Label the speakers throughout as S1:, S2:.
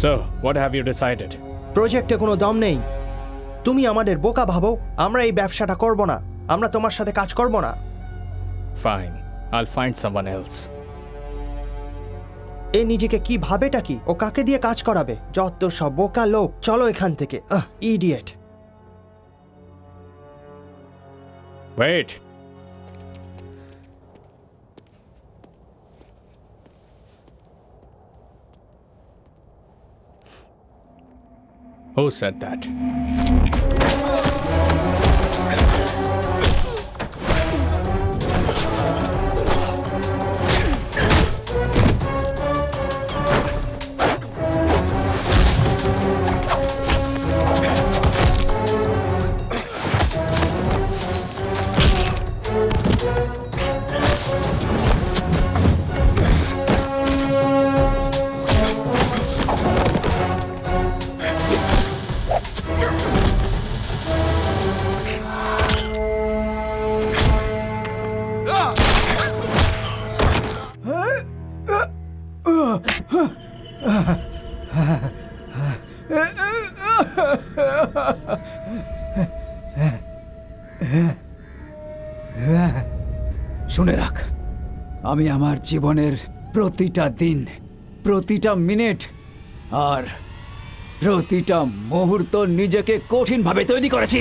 S1: So, what have you decided?
S2: প্রজেক্টে কোনো দম নেই। তুমি আমাদের বোকা ভাবো, আমরা এই ব্যবসাটা করব না, আমরা তোমার সাথে কাজ করব না।
S1: Fine, I'll find someone else.
S2: এ নিজেকে কি ভাবেটা কি? ও কাকে দিয়ে কাজ করাবে? যত সব বোকা লোক। চলো এখান থেকে। Idiot.
S1: Wait! Who said that?
S3: শুনে রাখ, আমি আমার জীবনের প্রতিটা দিন, প্রতিটা মিনিট আর প্রতিটা মুহূর্ত নিজেকে কঠিনভাবে তৈরি করেছি।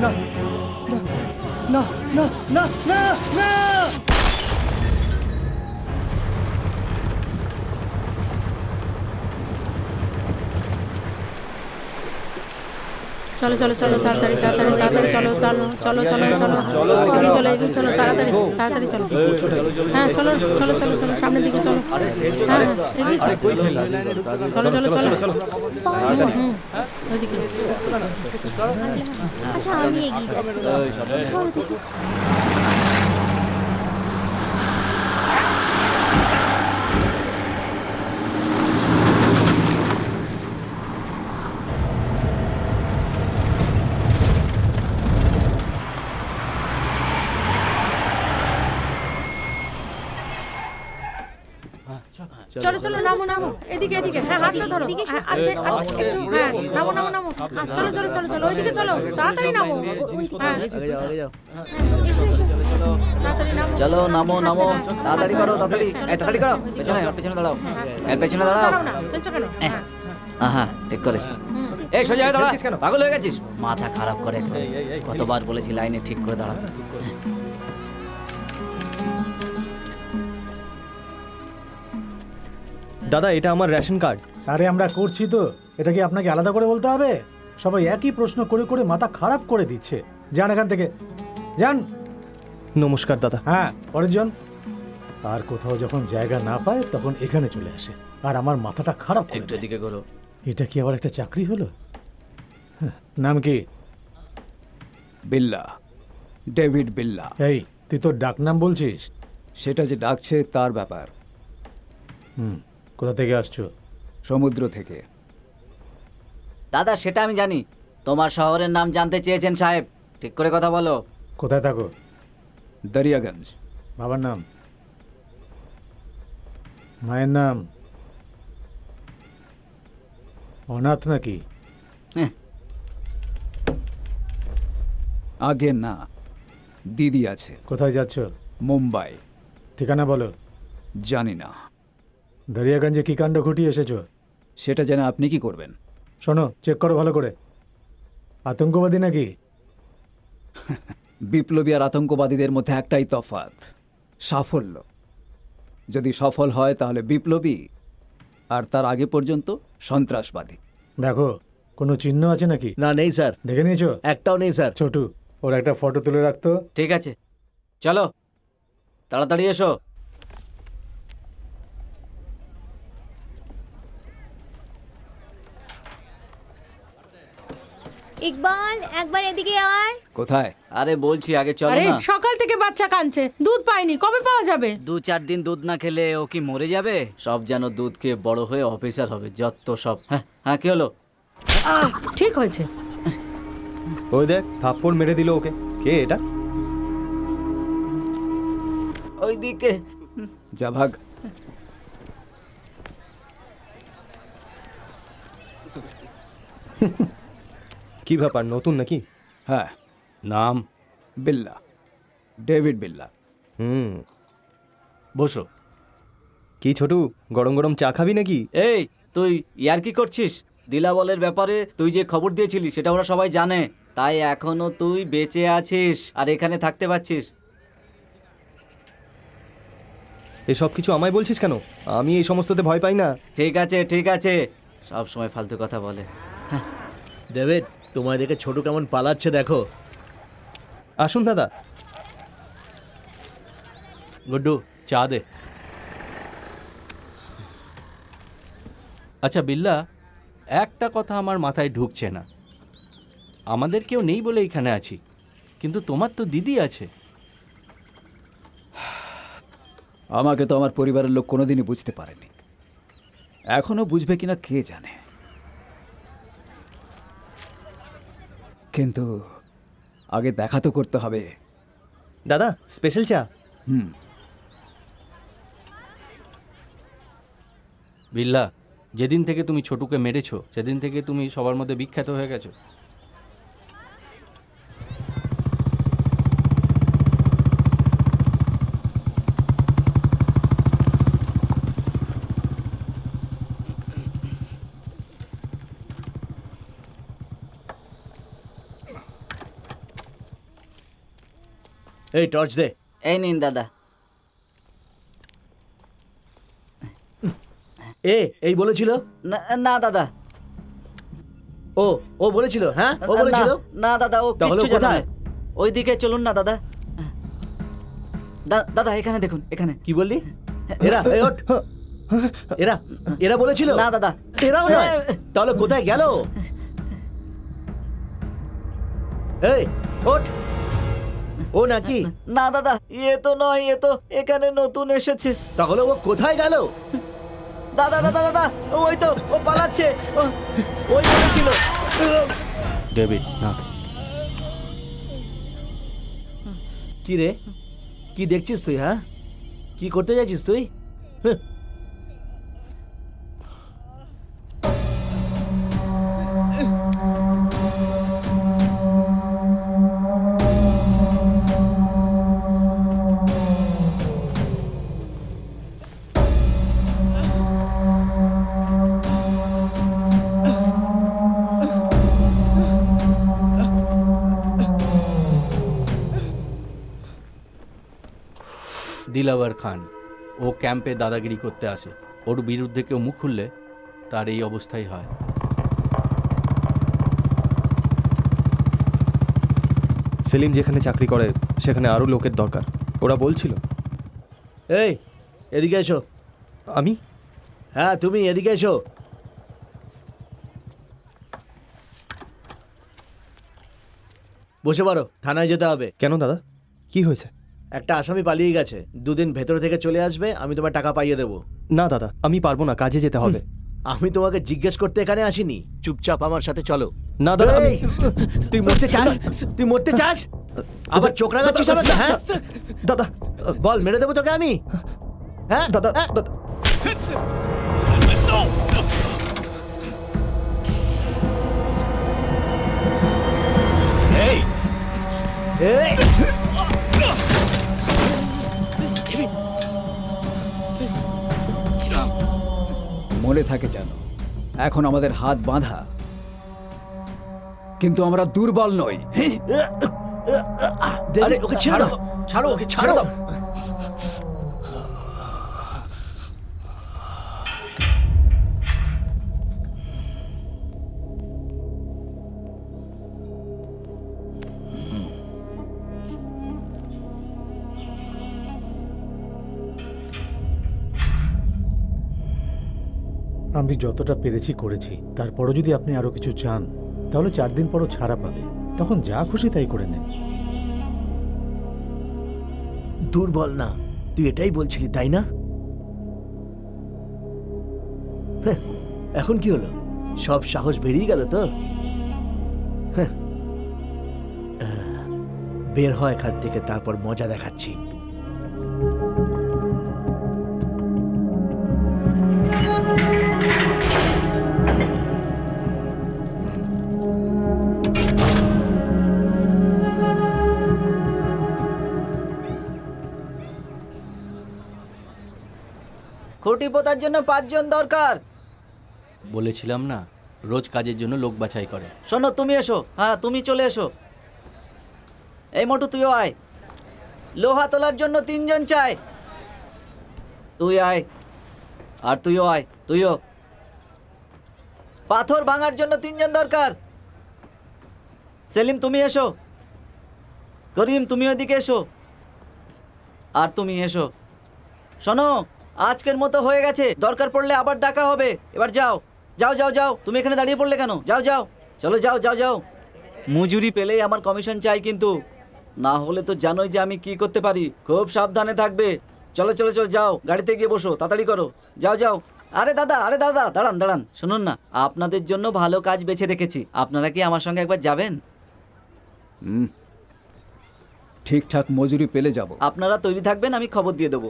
S2: না না না না না না।
S4: চলো চলো চলো, তাড়াতাড়ি তাড়াতাড়ি তাড়াতাড়ি চলো চলো চলো চলো চলো, এগিয়ে চলো তাড়াতাড়ি তাড়াতাড়ি চলো। হ্যাঁ চলো চলো চলো চলো, সামনের দিকে চলো। হ্যাঁ এগিয়ে চলো চলো চলো চলো। ওইদিকে।
S5: আচ্ছা আমি এগিয়ে যাচ্ছি। চলো দেখি।
S4: চলো চলো, নামো নামো, এদিকে এদিকে। হ্যাঁ হাতটা ধরো, হ্যাঁ আস্তে আস্তে একটু। হ্যাঁ নামো নামো নামো, চলো চলো চলো চলো, ওইদিকে চলো, তাড়াতাড়ি নামো। হ্যাঁ তাড়াতাড়ি নামো।
S6: চলো নামো নামো, তাড়াতাড়ি করো তাড়াতাড়ি, তাড়াতাড়ি করো। পেছনে পেছনে দাঁড়াও, এর পেছনে দাঁড়াও।
S4: দাঁড়াও না, পেছনে কেন? হ্যাঁ
S6: হ্যাঁ ঠিক করেছ। এই সোজা হয়ে দাঁড়া, পাগল হয়ে গেছিস? মাথা খারাপ করে কতবার বলেছি লাইনে ঠিক করে দাঁড়া।
S2: দাদা, এটা আমার রেশন কার্ড।
S7: আরে আমরা করছি তো, এটা কি আপনাকে আলাদা করে বলতে হবে? সবাই একই প্রশ্ন করে করে মাথা খারাপ করে দিচ্ছে। যান এখান থেকে, যান।
S2: নমস্কার দাদা।
S7: হ্যাঁ পরের জন। আর কোথাও যখন জায়গা না পায় তখন এখানে চলে আসে, আর আমার মাথাটা খারাপ করে
S6: একটু
S7: দেয়।
S6: এদিকে করো।
S7: এটা কি আবার একটা চাকরি হলো? হ্যাঁ, নাম কি?
S3: বিল্লা, ডেভিড বিল্লা।
S7: এই তুই তোর ডাক নাম বলছিস?
S3: সেটা যে ডাকছে তার ব্যাপার।
S7: কোথা থেকে আসছো?
S3: সমুদ্র থেকে।
S6: দাদা সেটা আমি জানি, তোমার শহরের নাম জানতে চেয়েছেন সাহেব, ঠিক করে কথা বলো।
S7: কোথায় থাকো?
S3: দরিয়াগঞ্জ।
S7: বাবার নাম? মায়ের নাম? অনাথ নাকি?
S3: আগে না, দিদি আছে।
S7: কোথায় যাচ্ছ?
S3: মুম্বাই।
S7: ঠিকানা বলো।
S3: জানি না।
S7: দরিয়াগঞ্জে কি কাণ্ড ঘটিয়ে এসেছো?
S3: সেটা জেনে আপনি কি করবেন?
S7: শোনো, চেক করো ভালো করে। আতঙ্কবাদী নাকি?
S3: বিপ্লবী আর আতঙ্কবাদীদের মধ্যে একটাই তফাৎ, সাফল্য। যদি সফল হয় তাহলে বিপ্লবী, আর তার আগে পর্যন্ত সন্ত্রাসবাদী।
S7: দেখো, কোনো চিহ্ন আছে নাকি?
S6: না নেই স্যার,
S7: দেখে নিয়েছো?
S6: একটাও নেই স্যার।
S7: ছোটু, ওর একটা ফটো তুলে রাখতো।
S6: ঠিক আছে চলো, তাড়াতাড়ি এসো।
S5: ইকবাল একবার এদিকে আয়।
S3: কোথায়?
S6: আরে বলছি আগে চলো
S4: আরে
S6: না।
S4: সকাল থেকে বাচ্চা কাঁদছে, দুধ পাইনি, কবে পাওয়া যাবে?
S6: 2-4 দিন দুধ না খেলে ও কি মরে যাবে? সব যেন দুধ খেয়ে বড় হয়ে অফিসার হবে, যত সব। হ্যাঁ হ্যাঁ কি হলো?
S4: ঠিক হয়েছে।
S2: ওই দেখ, থাপ্পড় মেরে দিল ওকে। কে এটা?
S6: ওইদিকে
S3: যা ভাগ।
S8: কি ব্যাপার, নতুন নাকি?
S3: হ্যাঁ,
S9: নাম?
S3: বিল্লা, ডেভিড বিল্লা।
S9: বসো।
S8: কি ছোটু, গরম গরম চা খাবি নাকি?
S6: এই তুই ইয়ার কি করছিস? দিলাবলের ব্যাপারে তুই যে খবর দিয়েছিলি সেটা ওরা সবাই জানে, তাই এখনো তুই বেঁচে আছিস আর এখানে থাকতে পারছিস।
S8: এসব কিছু আমায় বলছিস কেন? আমি এই সমস্ততে ভয় পাই না।
S6: ঠিক আছে ঠিক আছে, সব সময় ফালতু কথা বলে।
S10: ডেভিড, তোমায় দেখে ছোট কেমন পালাচ্ছে দেখো।
S8: আসুন দাদা।
S9: গুড্ডু, চা দে। আচ্ছা বিল্লা, একটা কথা আমার মাথায় ঢুকছে না। আমাদের কেউ নেই বলে এখানে আছি, কিন্তু তোমার তো দিদি আছে।
S3: আমাকে তো আমার পরিবারের লোক কোনোদিনই বুঝতে পারেনি, এখনো বুঝবে কিনা কে জানে। কিন্তু আগে দেখা তো করতে হবে।
S8: দাদা, স্পেশাল চা।
S9: বিল্লা, যেদিন থেকে তুমি ছোটুকে মেরেছো সেদিন থেকে তুমি সবার মধ্যে বিখ্যাত হয়ে গেছো।
S10: এই টর্চ দে।
S6: এই নিন দাদা।
S10: এই বলেছিল?
S6: না না দাদা।
S10: ও বলেছিল? হ্যাঁ, ও বলেছিল?
S6: না দাদা, ও
S10: তাহলে
S6: কিচ্ছু জানে
S10: কোথায়?
S6: না। ওইদিকে চলুন না দাদা। দাদা এখানে দেখুন, এখানে।
S10: কি বললি? এরা ওঠ। এরা বলেছিল?
S6: না দাদা।
S10: এরাও নয়? তাহলে কোথায় গেল? এই ওঠ। ও নাকি?
S6: না দাদা, এ তো নয়, এ তো এখানে নতুন এসেছে।
S10: তাহলে ও কোথায় গেল?
S6: দাদা দাদা দাদা, ওই তো ও পালাচ্ছে। ওই বলেছিল।
S9: ডেভিড, না।
S10: কি রে, কি দেখছিস তুই? হ্যাঁ, কি করতে যাচ্ছিস তুই?
S9: দিলাওয়ার খান, ও ক্যাম্পে দাদাগিরি করতে আসে। ওর বিরুদ্ধে কেউ মুখ খুললে তার এই অবস্থাই হয়।
S8: সেলিম যেখানে চাকরি করে সেখানে আরও লোকের দরকার, ওরা বলছিল।
S10: এই এদিকে এসো।
S8: আমি?
S10: হ্যাঁ তুমি এদিকে এসো। বসে পারো, থানায় যেতে হবে।
S8: কেন দাদা, কি হয়েছে?
S10: একটা আসামি পালিয়ে গেছে, 2 দিন ভেতর থেকে চলে আসবে, আমি তোমার টাকা পাইয়ে দেবো।
S8: না দাদা, আমি পারবো না, কাজে যেতে হবে।
S10: আমি তোমাকে জিজ্ঞেস করতে এখানে আসিনি, চুপচাপ আমার সাথে চলো।
S8: না দাদা,
S10: এই, তুই মরতে চাস? তুই মরতে চাস? আবার চোখ রাগাচ্ছিস আমাকে? হ্যাঁ
S8: দাদা,
S10: বল, মেরে দেবো তোকে আমি। হ্যাঁ
S8: দাদা, দাদা।
S10: এই
S3: মনে থাকে যেন এখন আমাদের হাত বাঁধা, কিন্তু আমরা দুর্বল নই।
S10: আরে ওকে ছেড়ে দাও, ছাড়ো ওকে, ছাড়ো।
S7: আমি যতটা পেরেছি করেছি, তারপরও যদি আপনি আরো কিছু চান তাহলে 4 দিন পরও ছাড়া পাবে, তখন যা খুশি তাই করে নেন।
S10: দুর্বল না, তুই এটাই বলছিলি তাই না? এখন কি হলো, সব সাহস বেরিয়ে গেল তো? বের হয় এখান থেকে, তারপর মজা দেখাচ্ছি।
S6: খুঁটি পোতার জন্য 5 জন দরকার।
S9: বলেছিলাম না, রোজ কাজের জন্য লোক বাছাই করে।
S6: শোনো, তুমি এসো। হ্যাঁ, তুমি চলে এসো। এই মোটু, তুইও আয়। লোহা তোলার জন্য 3 জন চাই। তুই আয়। আর তুইও আয়, তুইও। পাথর ভাঙার জন্য 3 জন দরকার। সেলিম, তুমি এসো। করিম, তুমি ওদিকে এসো। আর তুমি এসো। শোনো, আজকের মতো হয়ে গেছে, দরকার পড়লে আবার ডাকা হবে। এবার যাও যাও যাও যাও। তুমি এখানে দাঁড়িয়ে পড়লে কেন? যাও যাও, চলো যাও যাও যাও। মজুরি পেলেই আমার কমিশন চাই, কিন্তু না হলে তো জানোই যে আমি কি করতে পারি। খুব সাবধানে থাকবে। চলো চলো চলো, যাও, গাড়িতে গিয়ে বসো, তাড়াতাড়ি করো। যাও যাও। আরে দাদা, দাঁড়ান দাঁড়ান, শুনুন না, আপনাদের জন্য ভালো কাজ বেছে রেখেছি। আপনারা কি আমার সঙ্গে একবার যাবেন?
S3: ঠিকঠাক মজুরি পেলে যাব।
S6: আপনারা তৈরি থাকবেন, আমি খবর দিয়ে দেবো।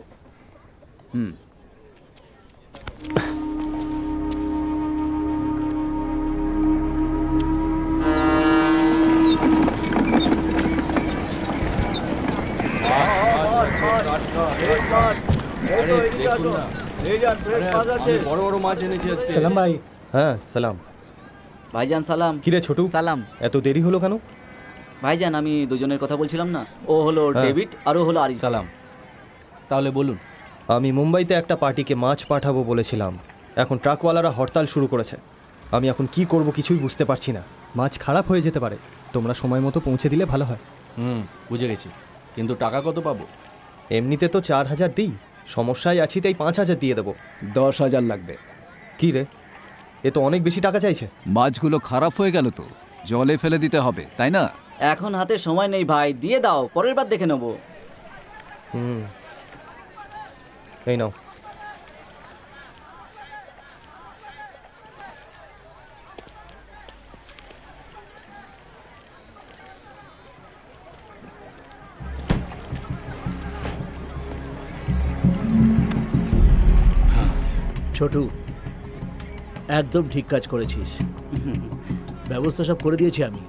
S9: বড় বড় মাছ এনেছি আজকে।
S7: সালাম ভাই।
S8: হ্যাঁ সালাম।
S6: ভাইজান সালাম।
S8: কিরে ছোটু,
S6: সালাম।
S8: এত দেরি হলো কেন?
S6: ভাইজান, আমি দুজনের কথা বলছিলাম না, ও হলো ডেভিড আর ও হলো আরিফ।
S9: সালাম। তাহলে বলুন।
S8: আমি মুম্বাইতে একটা পার্টিকে মাছ পাঠাবো বলেছিলাম, এখন ট্রাকওয়ালারা হরতাল শুরু করেছে। আমি এখন কি করব কিছুই বুঝতে পারছি না। মাছ খারাপ হয়ে যেতে পারে, তোমরা সময় মতো পৌঁছে দিলে ভালো হয়।
S9: বুঝে গেছি, কিন্তু টাকা কত পাবো?
S8: এমনিতে তো 4,000 দিই, সমস্যায় আছি তাই 5,000 দিয়ে দেবো।
S3: 10,000 লাগবে।
S8: কি রে, এ তো অনেক বেশি টাকা চাইছে।
S3: মাছগুলো খারাপ হয়ে গেল তো, জলে ফেলে দিতে হবে, তাই না?
S6: এখন হাতে সময় নেই ভাই, দিয়ে দাও, পরের বার দেখে নেবো।
S8: এই নাও।
S10: ছোটু, একদম ঠিক কাজ করেছিস। ব্যবস্থা সব করে দিয়েছি আমি।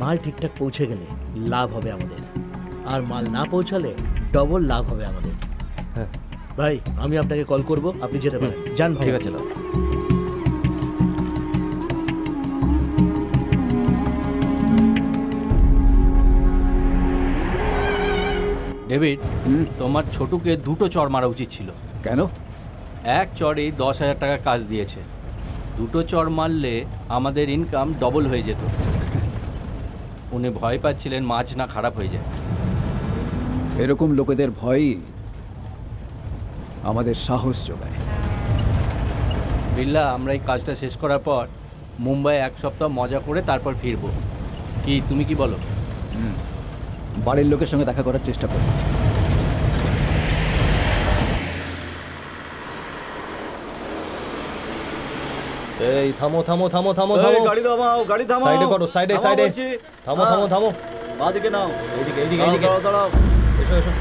S10: মাল ঠিকঠাক পৌঁছে গেলে লাভ হবে আমাদের, আর মাল না পৌঁছালে ডবল লাভ হবে আমাদের।
S8: হ্যাঁ
S10: ভাই, আমি আপনাকে কল করব, আপনি যেতে পারেন। যান ভাই।
S8: ঠিক আছে দাদা।
S9: ডেভিড, তোমার ছোটুকে 2টো চড় মারা উচিত ছিল।
S3: কেন?
S9: এক চড়েই 10,000 টাকা কাজ দিয়েছে। 2টো চড় মারলে আমাদের ইনকাম ডবল হয়ে যেত। উনি ভয় পাচ্ছিলেন মাছ না খারাপ হয়ে যায়।
S3: এরকম লোকেদের ভয়ই আমাদের সাহস যোগায়।
S9: বিল্লা, আমরা এই কাজটা শেষ করার পর মুম্বাই 1 সপ্তাহ মজা করে তারপর ফিরবো। কি তুমি কি বলো?
S3: বাড়ির লোকের সঙ্গে দেখা করার চেষ্টা করব।
S8: এই থামো থামো থামো থামো
S6: এই,
S8: থামো।
S6: গাড়ি থামাও, গাড়ি থামাও।
S8: সাইডে করো, সাইডে
S6: থামাও
S8: সাইডে।
S6: বলছি।
S8: থামো থামো থামো।
S6: বাঁদিকে নাও।
S8: এইদিকে এইদিকে
S6: দাঁড়াও,
S8: এইদিকে।
S6: দাঁড়াও, দাঁড়াও।
S8: এসো এসো।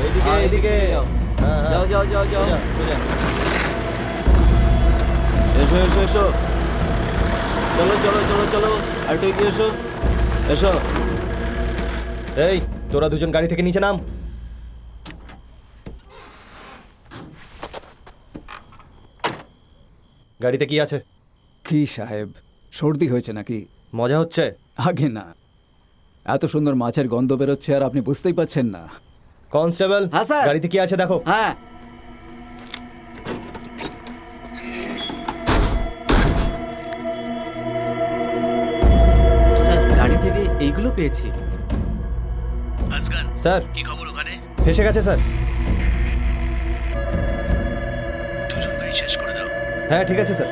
S6: এইদিকে, এইদিকে।
S8: হ্যাঁ হ্যাঁ।
S6: যাও যাও যাও যাও।
S8: সোজা, সোজা।
S6: এসো এসো এসো। চলো চলো চলো চলো, আর একটু এগিয়ে এসো। এসো।
S8: এই তোরা দুজন গাড়ি থেকে নিচে নাম। গাড়িতে কি আছে?
S3: কি সাহেব, সর্দি হয়েছে নাকি?
S8: মজা হচ্ছে?
S3: আগে না, এত সুন্দর মাছের গন্ধ বেরোচ্ছে আর আপনি বুঝতেই পাচ্ছেন না।
S8: কনস্টেবল,
S6: হ্যাঁ স্যার।
S8: গাড়িতে কি আছে দেখো।
S6: হ্যাঁ। স্যার, গাড়ি থেকে এইগুলো পেয়েছি।
S8: স্যার
S10: কি খবর ওখানে?
S8: ফেসে গেছে স্যার।
S10: দুজন ভাই শেষ করে দাও।
S8: হ্যাঁ ঠিক আছে স্যার।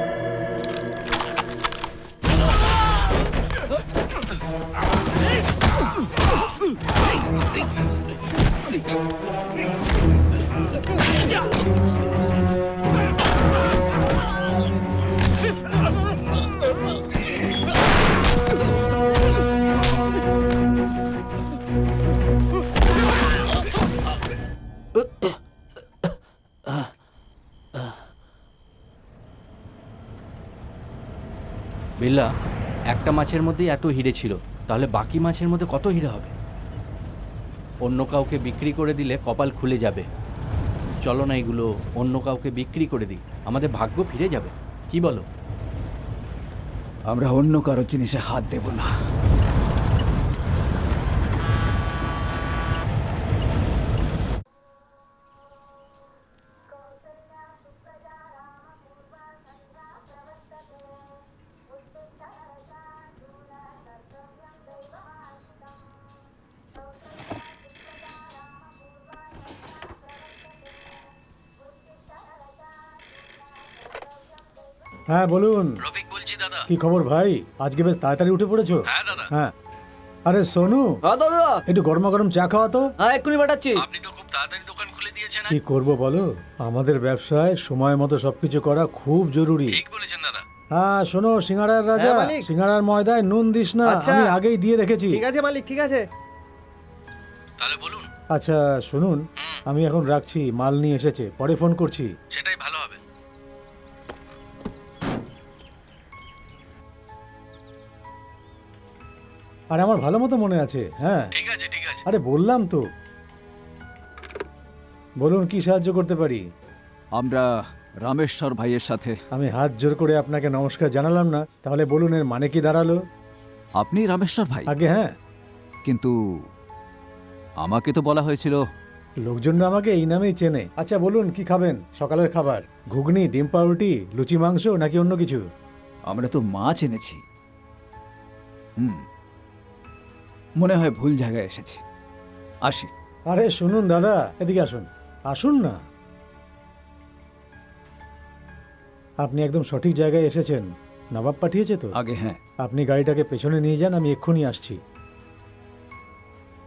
S9: বিল্লা, একটা মাছের মধ্যেই এত হিরে ছিল, তাহলে বাকি মাছের মধ্যে কত হিরে হবে? অন্য কাউকে বিক্রি করে দিলে কপাল খুলে যাবে। চলো না এগুলো অন্য কাউকে বিক্রি করে দিই, আমাদের ভাগ্য ফিরে যাবে। কি বলো?
S3: আমরা অন্য কারো জিনিসে হাত দেব না।
S7: হ্যাঁ বলুন।
S9: রফিক বলছি দাদা।
S7: কি খবর ভাই? আজকে বেশ তাড়াতাড়ি উঠে পড়েছো।
S9: হ্যাঁ দাদা।
S7: হ্যাঁ, আরে সোনু,
S6: হ্যাঁ দাদা।
S7: একটু গরমা গরম চা খাওয়া তো।
S6: হ্যাঁ এক্ষুনি পাঠাচ্ছি।
S9: আপনি তো খুব তাড়াতাড়ি দোকান খুলে দিয়েছেন।
S7: কি করব বলো, আমাদের ব্যবসায় সময় মতো সবকিছু করা খুব জরুরি।
S9: ঠিক বলেছেন দাদা।
S7: হ্যাঁ শোনো, সিঙ্গাড়ার রাজা,
S8: হ্যাঁ, মালিক।
S7: সিঙ্গাড়ার ময়দায় নুন দিস না,
S8: আচ্ছা।
S7: আমি আগেই দিয়ে রেখেছি।
S8: ঠিক আছে মালিক, ঠিক আছে।
S9: তাহলে বলুন।
S7: আচ্ছা শুনুন, আমি এখন রাখছি, মাল নিয়ে এসেছে, পরে ফোন করছি।
S9: সেটাই ভালো হবে।
S7: আর আমার ভালো মতো মনে আছে। হ্যাঁ
S9: ঠিক আছে ঠিক আছে।
S7: আরে বললাম তো। বলুন কি সাহায্য করতে পারি?
S3: আমরা রামেশ্বর ভাইয়ের সাথে।
S7: আমি হাত জোর করে আপনাকে নমস্কার জানালাম না, তাহলে বলুন এর মানে কি দাঁড়ালো?
S3: আপনি রামেশ্বর ভাই?
S7: আগে হ্যাঁ,
S3: কিন্তু আমাকে তো বলা হয়েছিল।
S7: লোকজন না আমাকে এই নামেই চেনে। আচ্ছা বলুন কি খাবেন? সকালের খাবার ঘুগনি, ডিম পাউরুটি, লুচি মাংস নাকি অন্য কিছু?
S3: আমরা তো মাছ এনেছি। মনে হয় ভুল জায়গায় এসেছি। আসি।
S7: আরে শুনুন দাদা, এদিকে আসুন, আসুন না। আপনি একদম সঠিক জায়গায় এসেছেন। নবাব পাঠিয়েছে তো?
S3: আগে হ্যাঁ।
S7: আপনি গাড়িটাকে পেছনে নিয়ে যান, আমি এক্ষুনি আসছি।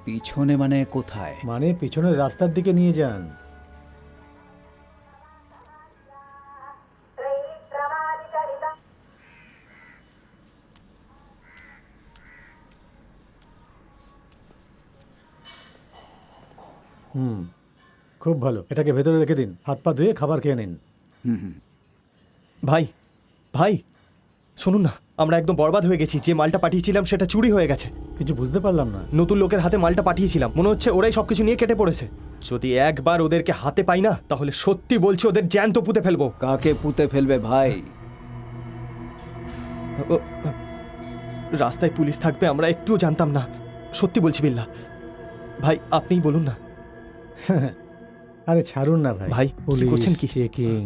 S3: পিছনে মানে কোথায়?
S7: মানে পিছনের রাস্তার দিকে নিয়ে যান। খুব ভালো, এটাকে ভেতরে রেখে দিন, হাত পা ধুয়ে খাবার খেয়ে নিন।
S8: ভাই ভাই শুনুন না, আমরা একদম বরবাদ হয়ে গেছি। যে মালটা পাঠিয়েছিলাম সেটা চুরি হয়ে গেছে।
S7: কিছু বুঝতে পারলাম না।
S8: নতুন লোকের হাতে মালটা পাঠিয়েছিলাম, মনে হচ্ছে ওরাই সবকিছু নিয়ে কেটে পড়েছে। যদি একবার ওদেরকে হাতে পাই না, তাহলে সত্যি বলছি ওদের জ্যান্ত পুঁতে ফেলবো।
S3: কাকে পুঁতে ফেলবে ভাই?
S8: রাস্তায় পুলিশ থাকবে আমরা একটুও জানতাম না। সত্যি বলছি বিল্লাহ। ভাই আপনিই বলুন না।
S7: আরে ছাড়ুন না ভাই।
S8: ভাই, কি
S7: পুলিশ,
S8: করছেন কি?
S7: চেকিং,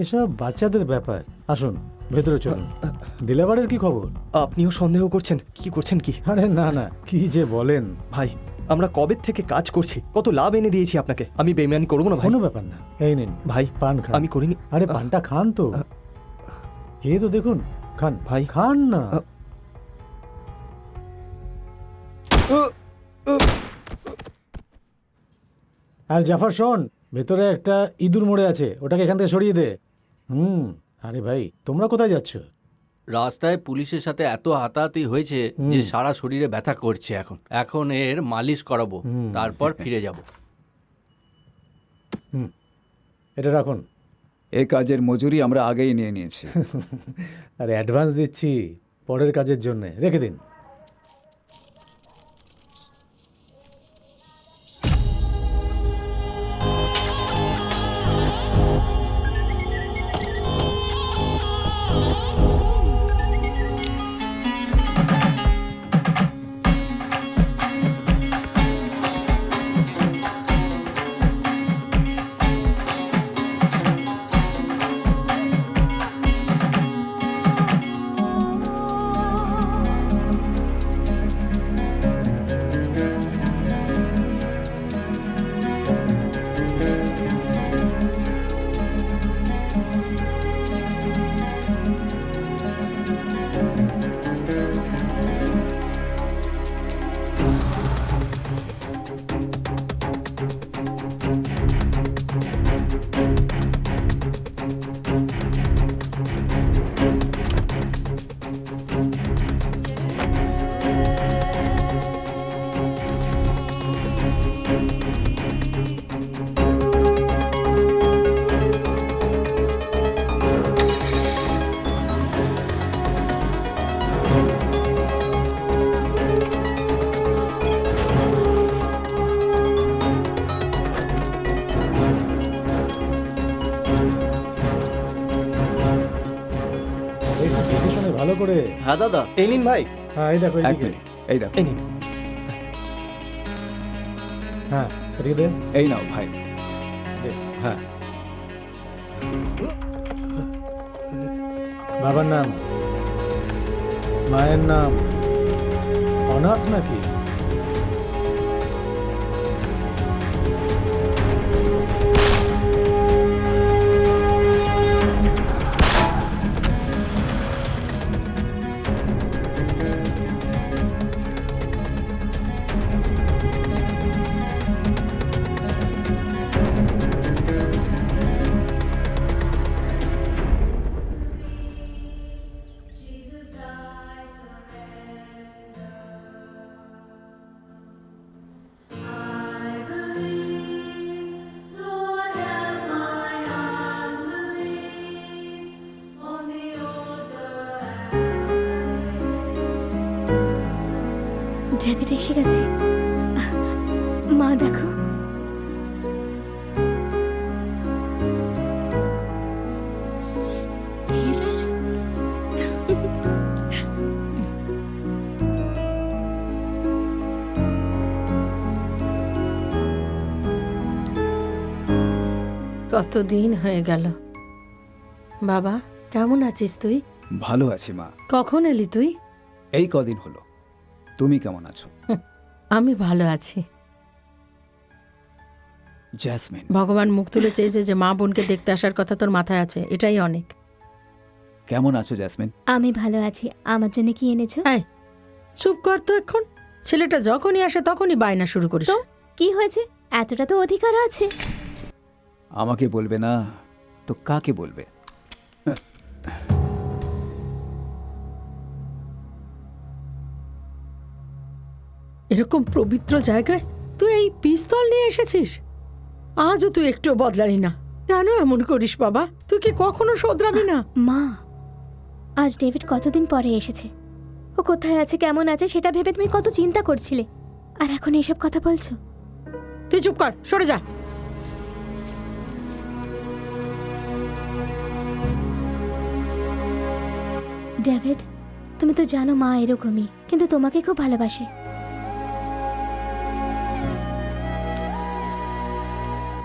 S7: এসব বাচ্চাদের ব্যাপার। আসুন ভেতরে চলুন। দিলাবারের কি খবর?
S8: আপনিও সন্দেহ করছেন? কি করছেন কি?
S7: আরে না না, কি যে বলেন
S8: ভাই আমরা কবে থেকে কাজ করছি, কত লাভ এনে দিয়েছি আপনাকে। আমি বেইমানি করবো না ভাই।
S7: কোনো ব্যাপার না, এই নিন
S8: ভাই
S7: পান খান।
S8: আমি করিনি।
S7: আরে পানটা খান তো, খেয়ে তো দেখুন। খান
S8: ভাই।
S7: খান না। আর জাফর শোন, ভেতরে একটা ইঁদুর মরে আছে, ওটাকে এখান থেকে সরিয়ে দে। আরে ভাই তোমরা কোথায় যাচ্ছ?
S9: রাস্তায় পুলিশের সাথে এত হাতাহাতি হয়েছে যে সারা শরীরে ব্যথা করছে। এখন এর মালিশ করাবো, তারপর ফিরে যাব।
S7: এটা রাখুন।
S3: এই কাজের মজুরি আমরা আগেই নিয়ে নিয়েছি।
S7: আরে অ্যাডভান্স দিচ্ছি পরের কাজের জন্য, রেখে দিন। ভালো করে।
S6: হ্যাঁ দাদা।
S8: এই নিন ভাই।
S7: হ্যাঁ এই দেখো
S3: এক
S7: এদিকে।
S3: মিনিট, এই দেখো,
S8: এই নিন।
S7: হ্যাঁ এদিকে দে।
S3: এই নাও ভাই।
S7: দে। হ্যাঁ বাবার নাম, মায়ের নাম অনাথ নাকি?
S5: ডেভিড এসে গেছে। মা দেখো। ডেভিড।
S4: কতদিন হয়ে গেল। বাবা কেমন আছিস তুই?
S3: ভালো আছি মা।
S4: কখন এলি তুই?
S3: এই কদিন হলো। তুমি কেমন আছো?
S4: আমি ভালো আছি।
S3: জ্যাসমিন,
S4: ভগবান মুখ তুলে চেয়েছে যে মা বোনকে দেখতে আসার কথা তোর মাথায় আছে, এটাই অনেক।
S3: কেমন আছো জ্যাসমিন?
S5: আমি ভালো আছি। আমার জন্য কি এনেছো?
S4: এই চুপ কর তো এখন। ছেলেটা যখনই আসে তখনই বায়না শুরু করিস।
S5: তো কি হয়েছে? এতটা তো অধিকার আছে।
S3: আমাকে বলবে না তো কাকে বলবে?
S4: এরকম পবিত্র জায়গায় তুই এই পিস্তল নিয়ে এসেছিস? আজও তুই একটুও বদলালি না। কেন এমন করিস বাবা? তুই কি কখনো শোধরাবি না?
S5: মা, আজ ডেভিড কতদিন পরে এসেছে। ও কোথায় আছে, কেমন আছে সেটা ভেবে তুমি কত চিন্তা করছিলে, আর এখন এসব কথা বলছো?
S4: তুই চুপ কর, সরে যা।
S5: ডেভিড, তুমি তো জানো মা এরকমই, কিন্তু তোমাকে খুব ভালোবাসে।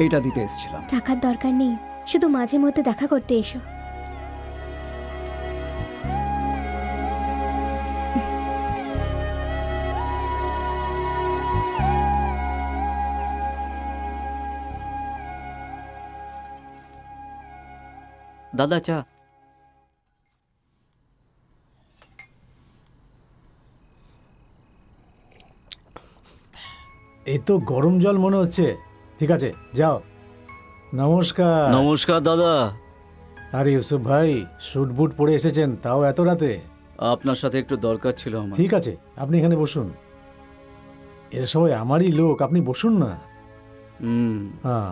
S3: এটা দিতে এসেছিলাম।
S5: টাকার দরকার নেই, শুধু মাঝে মধ্যে দেখা করতে এসো।
S6: দাদা চা।
S7: এই তো গরম জল মনে হচ্ছে। ঠিক আছে যাও। নমস্কার।
S6: নমস্কার দাদা।
S7: আরে ইউসুফ ভাই, স্যুট বুট পরে এসেছেন, তাও এত রাতে?
S6: আপনার সাথে একটু দরকার ছিল আমার।
S7: ঠিক আছে আপনি এখানে বসুন। এরা সবাই আমারই লোক, আপনি বসুন না। হ্যাঁ,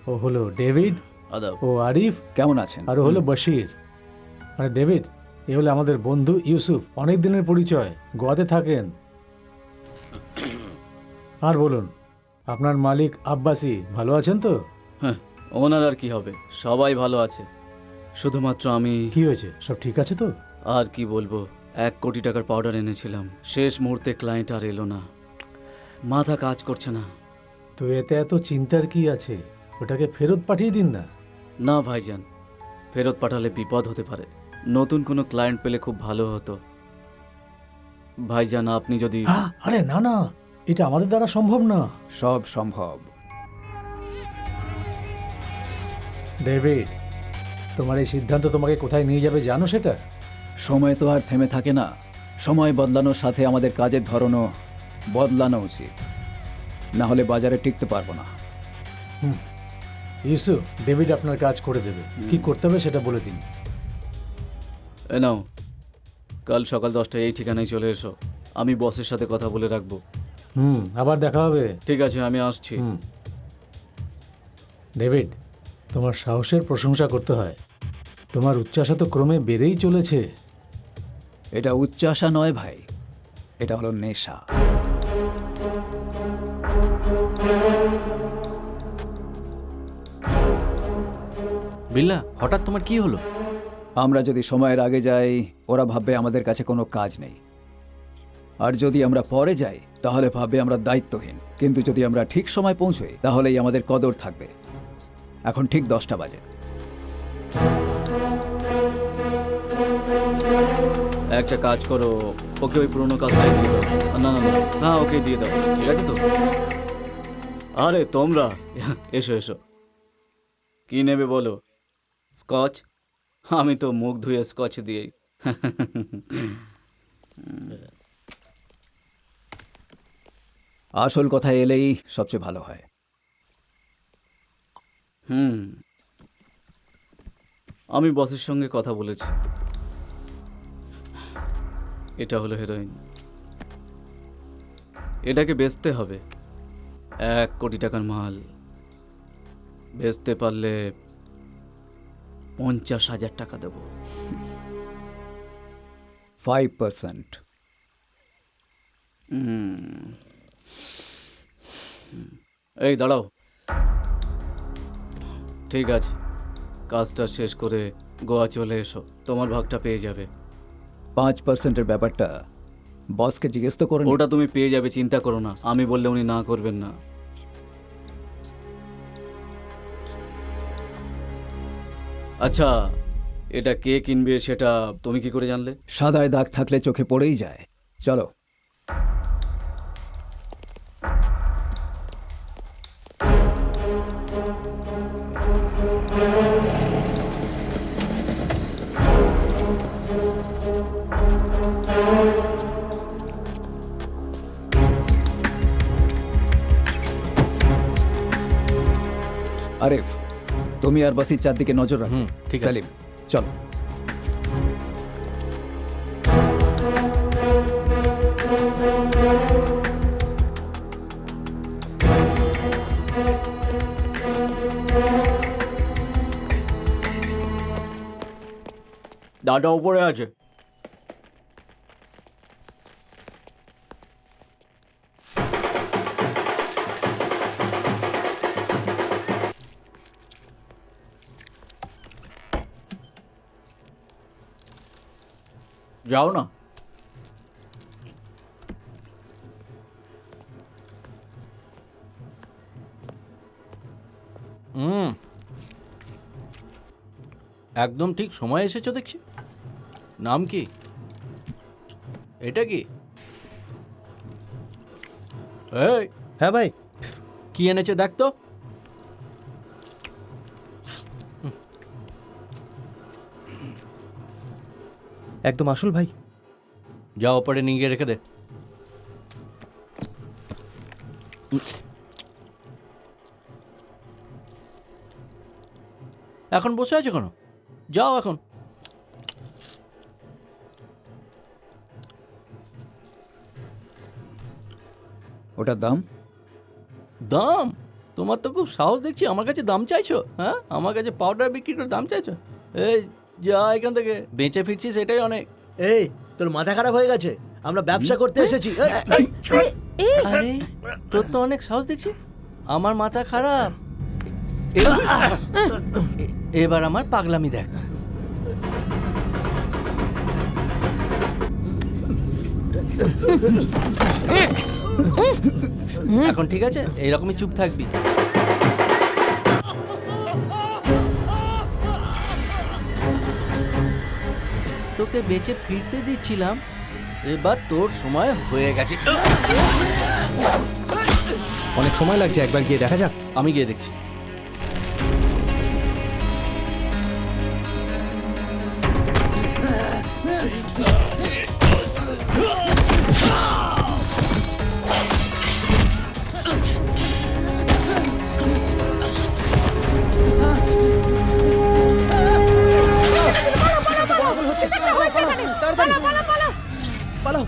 S7: ও হলো ডেভিড,
S6: আদাব।
S7: ও আরিফ,
S3: কেমন আছেন?
S7: আর ও হলো বশির। আরে ডেভিড, এ হলো আমাদের বন্ধু ইউসুফ, অনেক দিনের পরিচয়, গোয়াতে থাকেন। আর বলুন, আপনার মালিক আব্বাসি ভালো আছেন তো?
S6: হ্যাঁ, ওনার আর কি হবে, সবাই ভালো আছে। শুধুমাত্র আমি।
S7: কি হয়েছে, সব ঠিক আছে তো?
S6: আর কি বলবো, 1 কোটি টাকার পাউডার এনেছিলাম, শেষ মুহূর্তে ক্লায়েন্ট আর এলো না, মাথা কাজ করছে না।
S7: তো এতে এত চিন্তার কি আছে, ওটাকে ফেরত পাঠিয়ে দিন না।
S6: না ভাইজান, ফেরত পাঠালে বিপদ হতে পারে। নতুন কোনো ক্লায়েন্ট পেলে খুব ভালো হতো। ভাইজান আপনি যদি।
S7: আরে না না, এটা আমাদের দ্বারা সম্ভব না।
S3: সব সম্ভব।
S7: ডেভিড, তোমার এই সিদ্ধান্ত তোমাকে কোথায় নিয়ে যাবে জানো সেটা?
S3: সময় তো আর থেমে থাকে না। সময় বদলানোর সাথে আমাদের কাজের ধরনও বদলানো উচিত, না হলে বাজারে টিকতে পারবো না।
S7: ইউসুফ, ডেভিড আপনার কাজ করে দেবে, কি করতে হবে সেটা বলে দিন।
S6: এ নাও, কাল সকাল 10টায় এই ঠিকানায় চলে এসো, আমি বসের সাথে কথা বলে রাখবো।
S7: আবার দেখা হবে।
S6: ঠিক আছে, আমি আসছি।
S7: ডেভিড, তোমার সাহসের প্রশংসা করতে হয়। তোমার উচ্চাসা তো ক্রমে বেড়েই চলেছে।
S3: এটা উচ্চাসা নয় ভাই, এটা হলো নেশা।
S9: বিল্লা, হঠাৎ তোমার কি হলো?
S3: আমরা যদি সময়ের আগে যাই ওরা ভাববে আমাদের কাছে কোনো কাজ নেই, আর যদি আমরা পরে যাই তাহলে ভাববে আমরা দায়িত্বহীন। কিন্তু যদি আমরা ঠিক সময় পৌঁছই তাহলেই আমাদের কদর থাকবে। এখন ঠিক 10টা বাজে।
S6: একটা কাজ করো, ওকে ওই পুরোনো কাজটাই দিয়ে দাও। না না না, হ্যাঁ ওকে দিয়ে দাও, ঠিক আছে তো? আরে তোমরা এসো এসো, কি নেবে বলো? স্কচ? আমি তো মুখ ধুয়ে স্কচ দিয়েই।
S3: আসল কথা এলেই সবচেয়ে ভালো হয়।
S6: আমি বসের সঙ্গে কথা বলেছি। এটা হলো হেরোইন, এটাকে বেচতে হবে। 1 কোটি টাকার মাল, বেচতে পারলে 50,000 টাকা দেবো।
S3: 5%।
S6: এই দাঁড়াও, ঠিক আছে, কাজটা শেষ করে গোয়া চলে এসো, তোমার ভাগটা পেয়ে যাবে।
S3: 5%-এর ব্যাপারটা বসকে জিজ্ঞেস তো করুন।
S6: ওটা তুমি পেয়ে যাবে, চিন্তা করো না। আমি বললে উনি না করবেন না। আচ্ছা, এটা কে কিনবে সেটা তুমি কি করে জানলে?
S3: সাদায় দাগ থাকলে চোখে পড়েই যায়। চলো। আরিফ, তুমি আর বাসির চারদিকে নজর রাখো।
S9: ঠিক আছে।
S3: সালিম, চলো।
S6: দাদা উপরে আছে। যাও না।
S9: একদম ঠিক সময় এসেছো দেখছি। নাম কি? এটা কি? এই,
S8: হ্যাঁ ভাই,
S9: কি এনেছে দেখ তো।
S8: একদম আসল ভাই।
S9: যাও ওপরে নিয়ে গিয়ে রেখে দে। এখন বসে আছো কেন? যাও এখন।
S3: ওটার দাম?
S9: দাম? তোমার তো খুব সাহস দেখছি, আমার কাছে দাম চাইছো। হ্যাঁ, আমার কাছে পাউডার বিক্রি করে দাম চাইছো? এই যা এখান থেকে, বেঁচে ফিরছিস এটাই অনেক।
S10: এই, তোর মাথা খারাপ হয়ে গেছে? আমরা ব্যবসা করতে এসেছি।
S9: আরে তোর তো অনেক সাহস দেখছি। আমার মাথা খারাপ। এবার আমার পাগলামি দেখ। এখন ঠিক আছে, এইরকমই চুপ থাকবি। তোকে বেঁচে ফিরতে দিচ্ছিলাম, এবার তোর সময় হয়ে গেছে।
S8: অনেক সময় লাগছে, একবার গিয়ে দেখা যাক।
S9: আমি গিয়ে দেখছি।
S10: পালাও।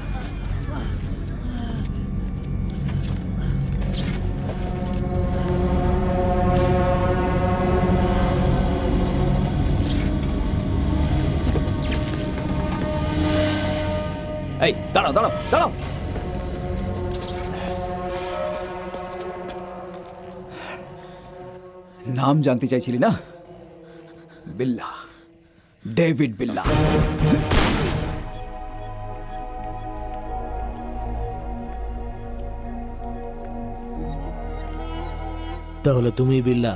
S3: এই দাঁড়াও দাঁড়াও দাঁড়াও। নাম জানতে চাইছিলি না? বিল্লাহ, ডেভিড বিল্লা।
S10: তাহলে তুমি বিল্লা?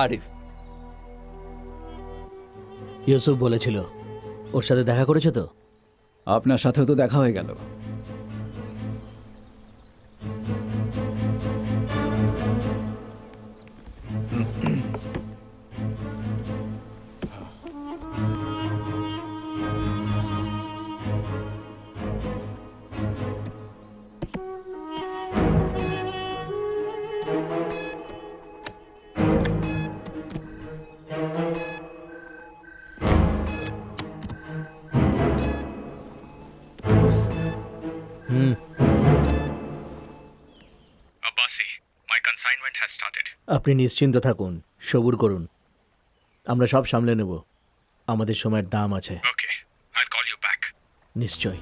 S9: আরিফ।
S10: ইউসুফ বলেছিল ওর সাথে দেখা করেছো তো?
S3: আপনার সাথেও তো দেখা হয়ে গেল।
S1: Abbasi, my consignment has started.
S10: আপনি নিশ্চিন্ত থাকুন, সবুর করুন, আমরা সব সামলে নেব। আমাদের সময়ের দাম আছে।
S1: Okay, I'll call you back.
S10: নিশ্চয়।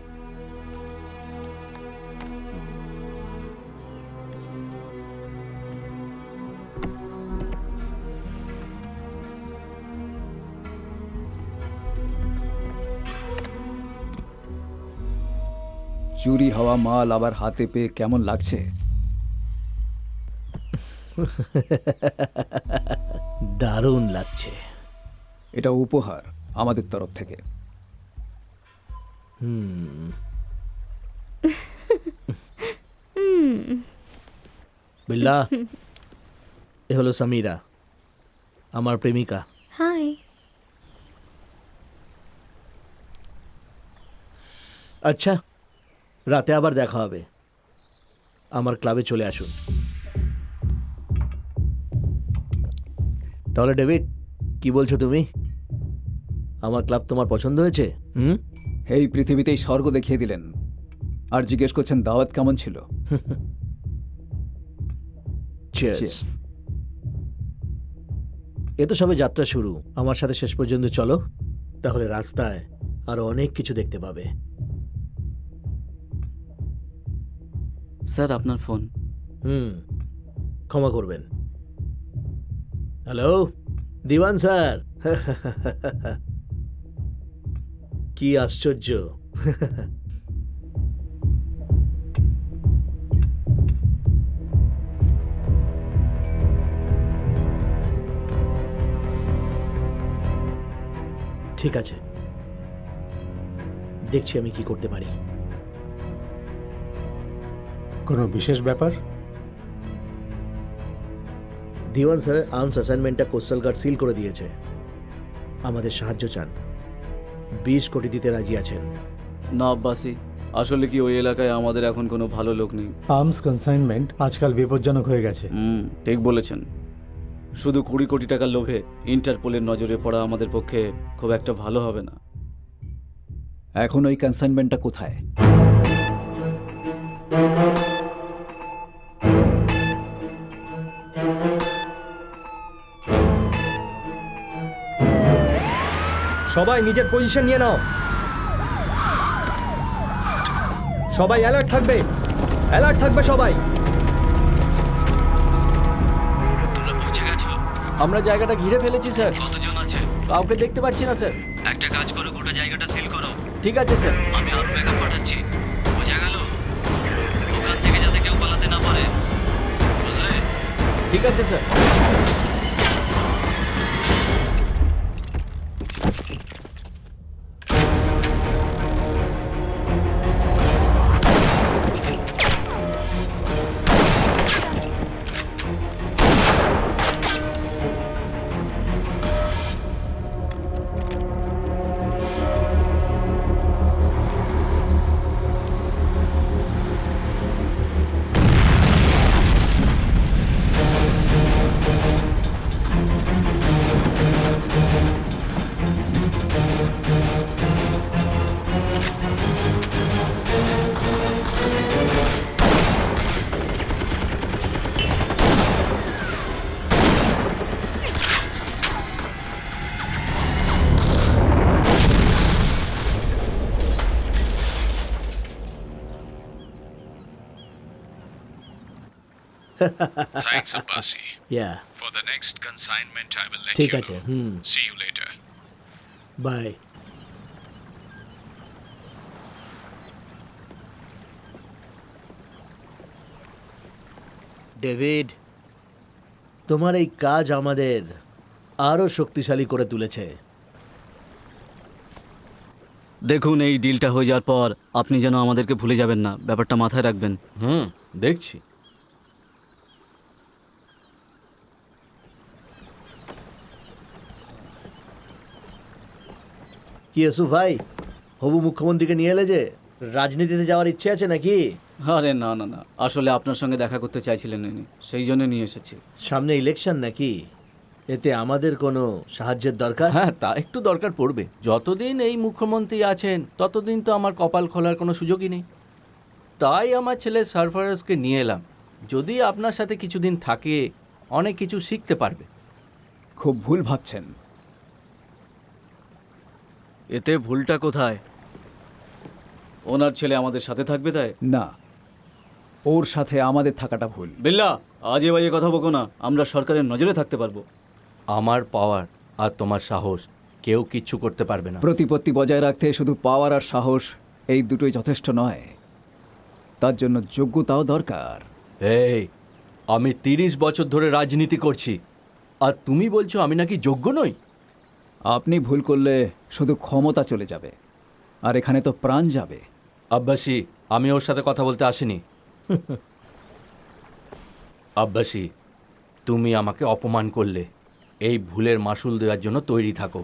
S3: চুরি হওয়া মাল আবার হাতে পেয়ে কেমন লাগছে?
S10: দারুণ লাগছে।
S3: এটা উপহার আমাদের তরফ থেকে।
S10: বিল্লা, এ হলো সামিরা, আমার প্রেমিকা।
S5: হাই।
S10: আচ্ছা, রাতে আবার দেখা হবে। আমার ক্লাবে চলে আসুন। তাহলে ডেভিড, কি বলছো তুমি? আমার ক্লাব তোমার পছন্দ হয়েছে?
S3: এই পৃথিবীতেই স্বর্গ দেখিয়ে দিলেন, আর জিজ্ঞেস করছেন দাওয়াত কেমন ছিল?
S10: Cheers. এ তো সবে যাত্রা শুরু। আমার সাথে শেষ পর্যন্ত চলো, তাহলে রাস্তায় আরো অনেক কিছু দেখতে পাবে।
S6: স্যার আপনার ফোন।
S10: ক্ষমা করবেন। হ্যালো দিওয়ান স্যার। কি আশ্চর্য। ঠিক আছে, দেখছি আমি কি করতে পারি।
S7: কোনো বিশেষ ব্যাপার?
S10: দিওয়ান স্যারের আর্মস অ্যাসাইনমেন্টটা কোস্টাল গার্ড সিল করে দিয়েছে। আমাদের সাহায্য চান। 20 কোটি দিতে রাজি আছেন।
S6: না আব্বাসি, আসলে কি ওই এলাকায় আমাদের এখন কোনো ভালো লোক নেই।
S7: আর্মস কনসাইনমেন্ট আজকাল বিপজ্জনক হয়ে গেছে।
S6: ঠিক বলেছেন। শুধু 20 কোটি টাকার লোভে ইন্টারপোলের নজরে পড়া আমাদের পক্ষে খুব একটা ভালো হবে না।
S3: এখন ওই কনসাইনমেন্টটা কোথায়?
S2: সবাই নিজের পজিশন নিয়ে নাও। সবাই অ্যালার্ট থাকবে, অ্যালার্ট থাকবে সবাই।
S6: তোমরা পৌঁছে গেছো?
S9: আমরা জায়গাটা ঘিরে ফেলেছি স্যার।
S6: কতজন আছে?
S9: কাউকে দেখতে পাচ্ছি না স্যার।
S6: একটা কাজ করো, গোটা জায়গাটা সিল করো।
S9: ঠিক আছে স্যার।
S6: আমি আরো ব্যাকআপ পাঠাচ্ছি। বোঝা গেল? ওখান থেকে যাতে কেউ পালাতে না পারে, বুঝলে?
S9: ঠিক আছে sir.
S1: Thanks, Abbasi.
S10: Yeah
S1: For the next consignment, I will let
S10: ঠিক
S1: you
S10: আছে
S1: know. See you later.
S10: Bye. David, তোমার এই কাজ আমাদের আরো শক্তিশালী করে তুলেছে।
S6: দেখুন, এই ডিলটা হয়ে যাওয়ার পর আপনি যেন আমাদেরকে ভুলে যাবেন না, ব্যাপারটা মাথায় রাখবেন।
S9: দেখছি।
S10: কি ইউসুফ ভাই, হবু মুখ্যমন্ত্রীকে নিয়ে এলে যে, রাজনীতিতে যাওয়ার ইচ্ছে আছে নাকি?
S6: আরে না না না, আসলে আপনার সঙ্গে দেখা করতে চাইছিলেন উনি, সেই জন্য নিয়ে এসেছি।
S10: সামনে ইলেকশন নাকি? এতে আমাদের কোনো সাহায্যের দরকার?
S9: হ্যাঁ, তা একটু দরকার পড়বে। যতদিন এই মুখ্যমন্ত্রী আছেন ততদিন তো আমার কপাল খোলার কোনো সুযোগই নেই। তাই আমার ছেলে সারফারাজকে নিয়ে এলাম। যদি আপনার সাথে কিছুদিন থাকে, অনেক কিছু শিখতে পারবে।
S3: খুব ভুল ভাবছেন।
S6: এতে ভুলটা কোথায়? ওনার ছেলে আমাদের সাথে থাকবে তাই?
S3: না, ওর সাথে আমাদের থাকাটা ভুল।
S6: বিল্লা, আজে বাজে কথা বকো না, আমরা সরকারের নজরে থাকতে পারবো।
S9: আমার পাওয়ার আর তোমার সাহস কেউ কিচ্ছু করতে পারবে না।
S3: প্রতিপত্তি বজায় রাখতে শুধু পাওয়ার আর সাহস এই দুটোই যথেষ্ট নয়, তার জন্য যোগ্যতাও দরকার।
S9: এই, আমি 30 বছর ধরে রাজনীতি করছি, আর তুমি বলছো আমি নাকি যোগ্য নই?
S3: আপনি ভুল করলে শুধু ক্ষমতা চলে যাবে, আর এখানে তো প্রাণ যাবে।
S9: আব্বাসি, আমি ওর সাথে কথা বলতে আসিনি। আব্বাসি, তুমি আমাকে অপমান করলে। এই ভুলের মাসুল দেওয়ার জন্য তৈরি থাকো।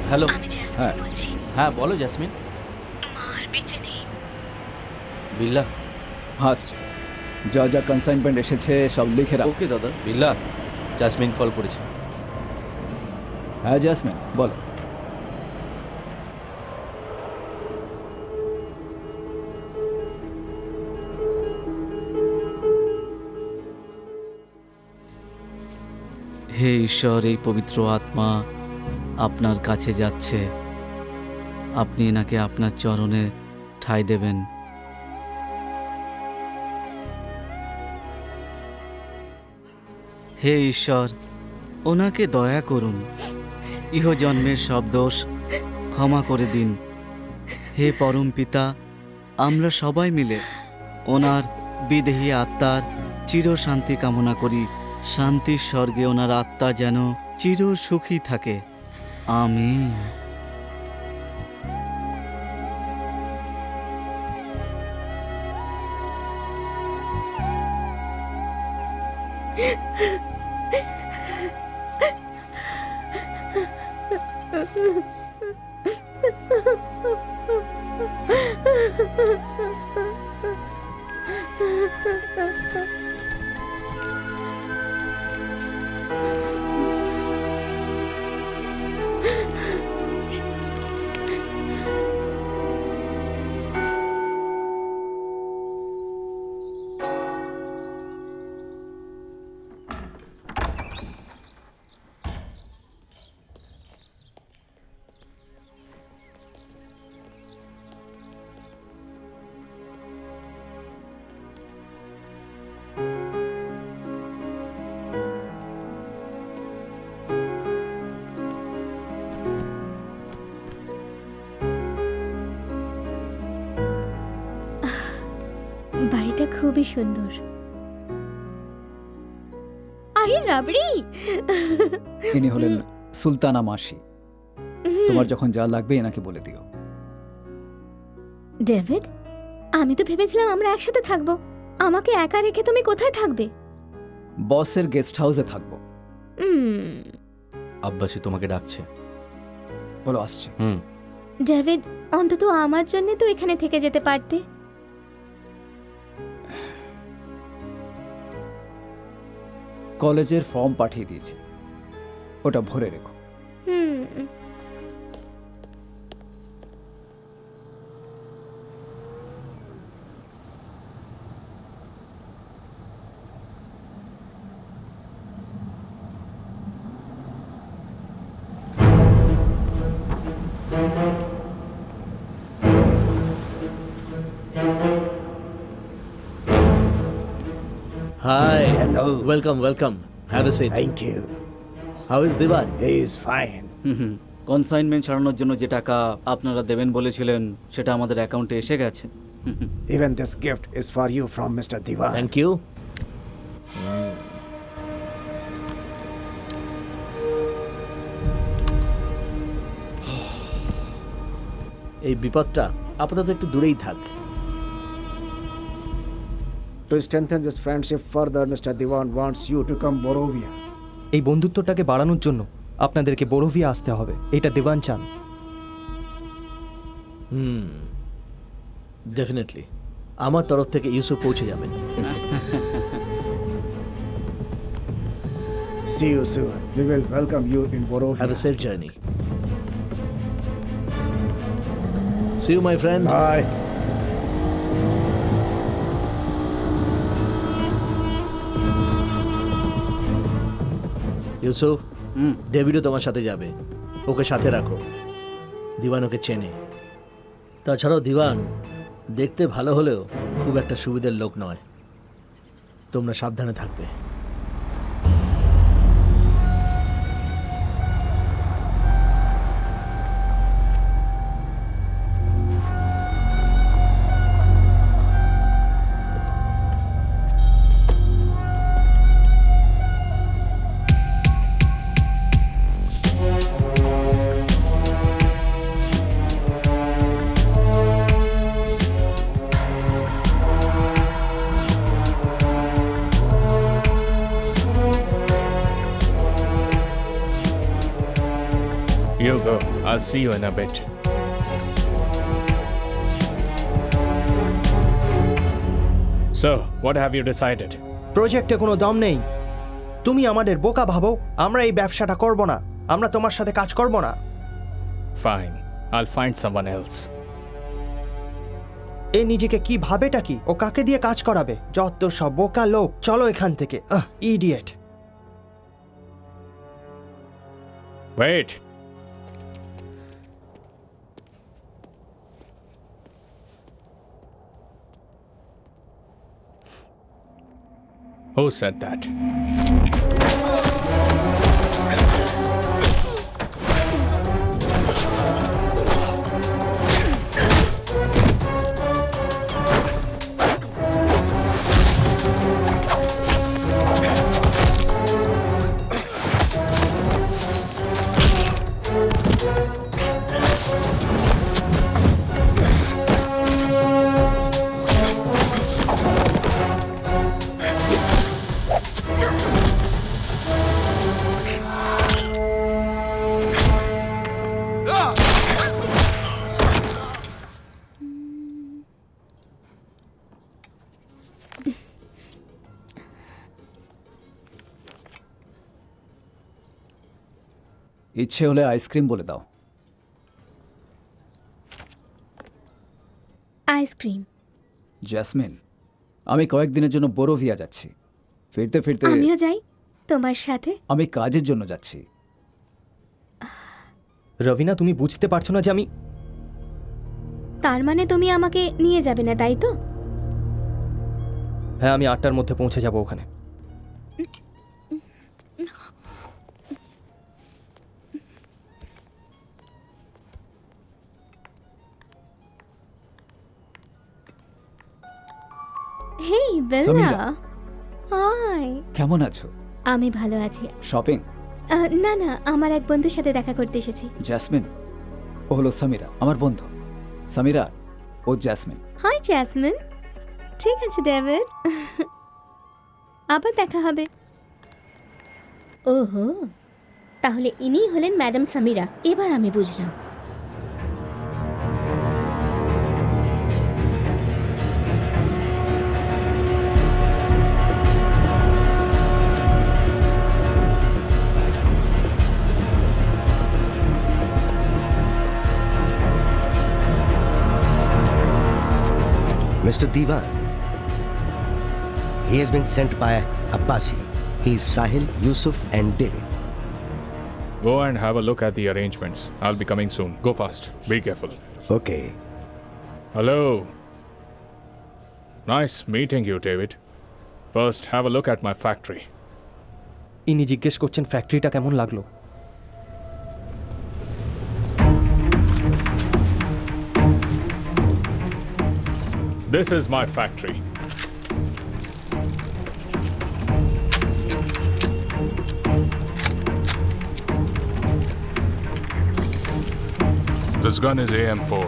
S9: হ্যালো।
S5: আমি জাসমিন বলছি।
S9: হ্যাঁ, বলো জাসমিন।
S5: মা আর বেঁচে নেই।
S9: বিল্লা।
S3: হাসছে, যা যা কনসাইনমেন্ট এসেছে সব লিখে রাখ।
S6: ওকে দাদা।
S9: বিল্লা, জাসমিন কল করেছে।
S3: হ্যাঁ জাসমিন, বলো।
S6: হে ঈশ্বর, এই পবিত্র আত্মা আপনার কাছে যাচ্ছে, আপনি এনাকে আপনার চরণে ঠাঁই দেবেন। হে ঈশ্বর, ওনাকে দয়া করুন, ইহজন্মের সব দোষ ক্ষমা করে দিন। হে পরম পিতা, আমরা সবাই মিলে ওনার বিদেহী আত্মার চির শান্তি কামনা করি। শান্তির স্বর্গে ওনার আত্মা যেন চির সুখী থাকে। আমিন।
S5: খুবই সুন্দর। আরে রাবড়ি!
S3: ইনি হলেন সুলতানা মাসি। তোমার যখন যা লাগবে এনাকে বলে দিও।
S5: ডেভিড, আমি তো ভেবেছিলাম আমরা একসাথে থাকবো। আমাকে একা রেখে তুমি কোথায় থাকবে?
S3: বসের গেস্ট হাউসে থাকবো।
S9: আব্বাসি তোমাকে ডাকছে।
S3: বলো আসছে।
S5: ডেভিড, অন্তত আমার জন্য তো এখানে থেকে যেতে পারতে।
S3: কলেজের ফর্ম পাঠিয়ে দিয়েছি, ওটা ভরে রেখো।
S10: Hi. Hello. Welcome. Have a seat.
S11: Thank you.
S10: How is Divan?
S11: He is fine.
S6: Consignment সারানোর জন্য যে টাকা আপনারা দেবেন বলেছিলেন সেটা আমাদের অ্যাকাউন্টে এসে গেছে।
S11: Even this gift is for you from Mr. Diwan.
S10: Thank you. এই বিপদটা আপাতত একটু দূরেই থাক।
S11: To strengthen this friendship further, Mr. Diwan wants you to come Borovia.
S2: এই বন্ধুত্বটাকে বাড়ানোর জন্য আপনাদেরকে বোরোভিয়া আসতে হবে, এটা দেওয়ান চান।
S10: ডেফিনেটলি আমার তরফ থেকে ইউসুফ পৌঁছে যাবেন।
S11: See you soon. We will welcome you in Borovia.
S10: Have a safe journey. See you, my friend.
S11: Bye.
S10: Yusuf, ডেভিডও তোমার সাথে যাবে, ওকে সাথে রাখো। দিওয়ান ওকে চেনে। তাছাড়াও দিওয়ান দেখতে ভালো হলেও খুব একটা সুবিধার লোক নয়। তোমরা সাবধানে থাকবে।
S1: You go. I'll see you in a bit. So, what have you decided?
S2: প্রজেক্টে কোনো দম নেই। তুমি আমাদের বোকা ভাবো, আমরা এই ব্যবসাটা করব না, আমরা তোমার সাথে কাজ করব না।
S1: Fine. I'll find someone else.
S2: এ নিজেকে কি ভাবেটা কি? ও কাকে দিয়ে কাজ করাবে? যত সব বোকা লোক, চলো এখান থেকে। Idiot.
S1: Wait. Who said that?
S3: ইচ্ছে হলে আইসক্রিম বলে দাও।
S5: আইসক্রিম।
S3: জ্যাসমিন, আমি কয়েকদিনের জন্য বোরোভিয়া যাচ্ছি। ফিরতে ফিরতে
S5: আমিও যাই তোমার সাথে।
S3: আমি কাজের জন্য যাচ্ছি।
S2: রবিনা, তুমি বুঝতে পারছো না যে আমি...
S5: তার মানে তুমি আমাকে নিয়ে যাবে না, তাই তো?
S2: হ্যাঁ, আমি 8টার মধ্যে পৌঁছে যাব ওখানে।
S5: হেই বেলা,
S3: সামিরা।
S5: হাই।
S3: কেমন আছো?
S5: আমি ভালো আছি।
S3: শপিং?
S5: না না, আমার এক বন্ধুর সাথে দেখা করতে এসেছি।
S3: জ্যাসমিন? ও হলো সামিরা, আমার বন্ধু। সামিরা, ও জ্যাসমিন।
S5: Hi Jasmine. ঠিক আছে ডেভিড, আবার দেখা হবে। ওহো, তাহলে ইনিই হলেন ম্যাডাম সামিরা। এবার আমি বুঝলাম।
S12: Mr. Diwan, he has been sent by Abbasi. He is Sahil, Yusuf and David.
S1: Go and have a look at the arrangements. I'll be coming soon. Go fast. Be careful.
S12: Okay.
S1: Hello. Nice meeting you, David. First, have a look at my factory.
S8: ইনি জিজ্ঞেস করছেন ফ্যাক্টরিটা কেমন লাগলো।
S1: This is my factory. This gun is AM4.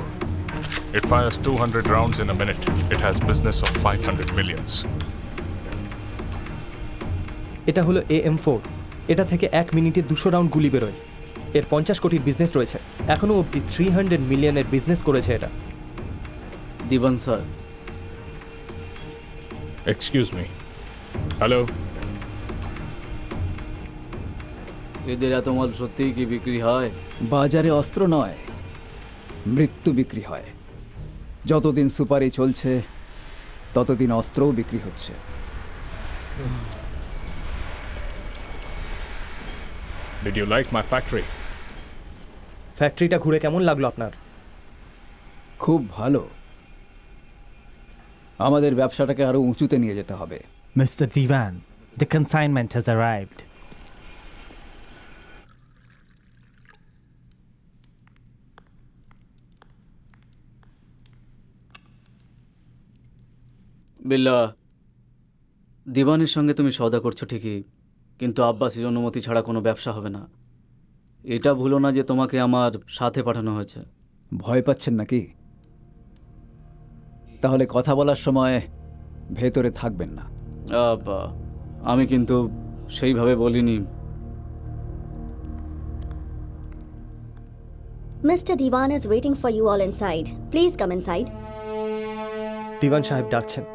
S1: It fires 200 rounds in a minute. It has business of 500 millions.
S8: এটা হলো AM4। এটা থেকে 1 মিনিটে 200 রাউন্ড গুলি বেরোয়। এর 50 কোটির বিজনেস রয়েছে। এখনো অবধি 300 মিলিয়নের বিজনেস করেছে এটা।
S6: দিবান স্যার।
S1: Excuse me. Hello?
S6: এদের এত মাল সত্যিই কি বিক্রি হয়?
S3: বাজারে অস্ত্র নয়, মৃত্যু বিক্রি হয়। যতদিন সুপারি চলছে ততদিন অস্ত্রও বিক্রি হচ্ছে।
S1: Did you like my factory?
S8: ফ্যাক্টরিটা ঘুরে কেমন লাগলো আপনার?
S3: খুব ভালো। আমাদের ব্যবসাটাকে আরো উঁচুতে নিয়ে যেতে হবে।
S13: Mr. Diwan, the consignment has arrived.
S6: বিল্লা, দিবানের সঙ্গে তুমি সওদা করছো ঠিকই, কিন্তু আব্বাসির অনুমতি ছাড়া কোনো ব্যবসা হবে না। এটা ভুলো না যে তোমাকে আমার সাথে পাঠানো হয়েছে।
S3: ভয় পাচ্ছেন নাকি? তাহলে কথা বলার সময় ভেতরে থাকবেন না।
S6: আমি কিন্তু সেইভাবে বলিনি।
S5: Mr. Diwan is waiting for you all inside. Please come inside.
S8: দিওয়ান সাহেব ডাকছেন।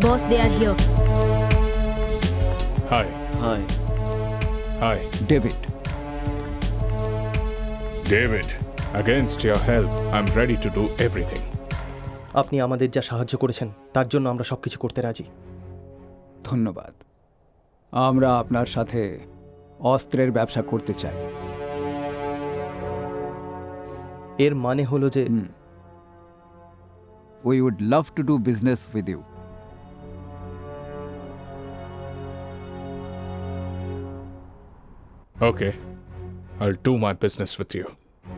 S4: Boss, they are here.
S1: Hi.
S6: Hi.
S1: Hi.
S3: David,
S1: David, against your help, I'm ready to do everything.
S8: আপনি আমাদের যা সাহায্য করেছেন তার জন্য আমরা সবকিছু করতে রাজি।
S3: ধন্যবাদ। আমরা আপনার সাথে অস্ত্রের ব্যবসা করতে চাই।
S8: এর মানে হলো যে
S3: We would love to do business with you.
S1: Okay, I'll do my business with you.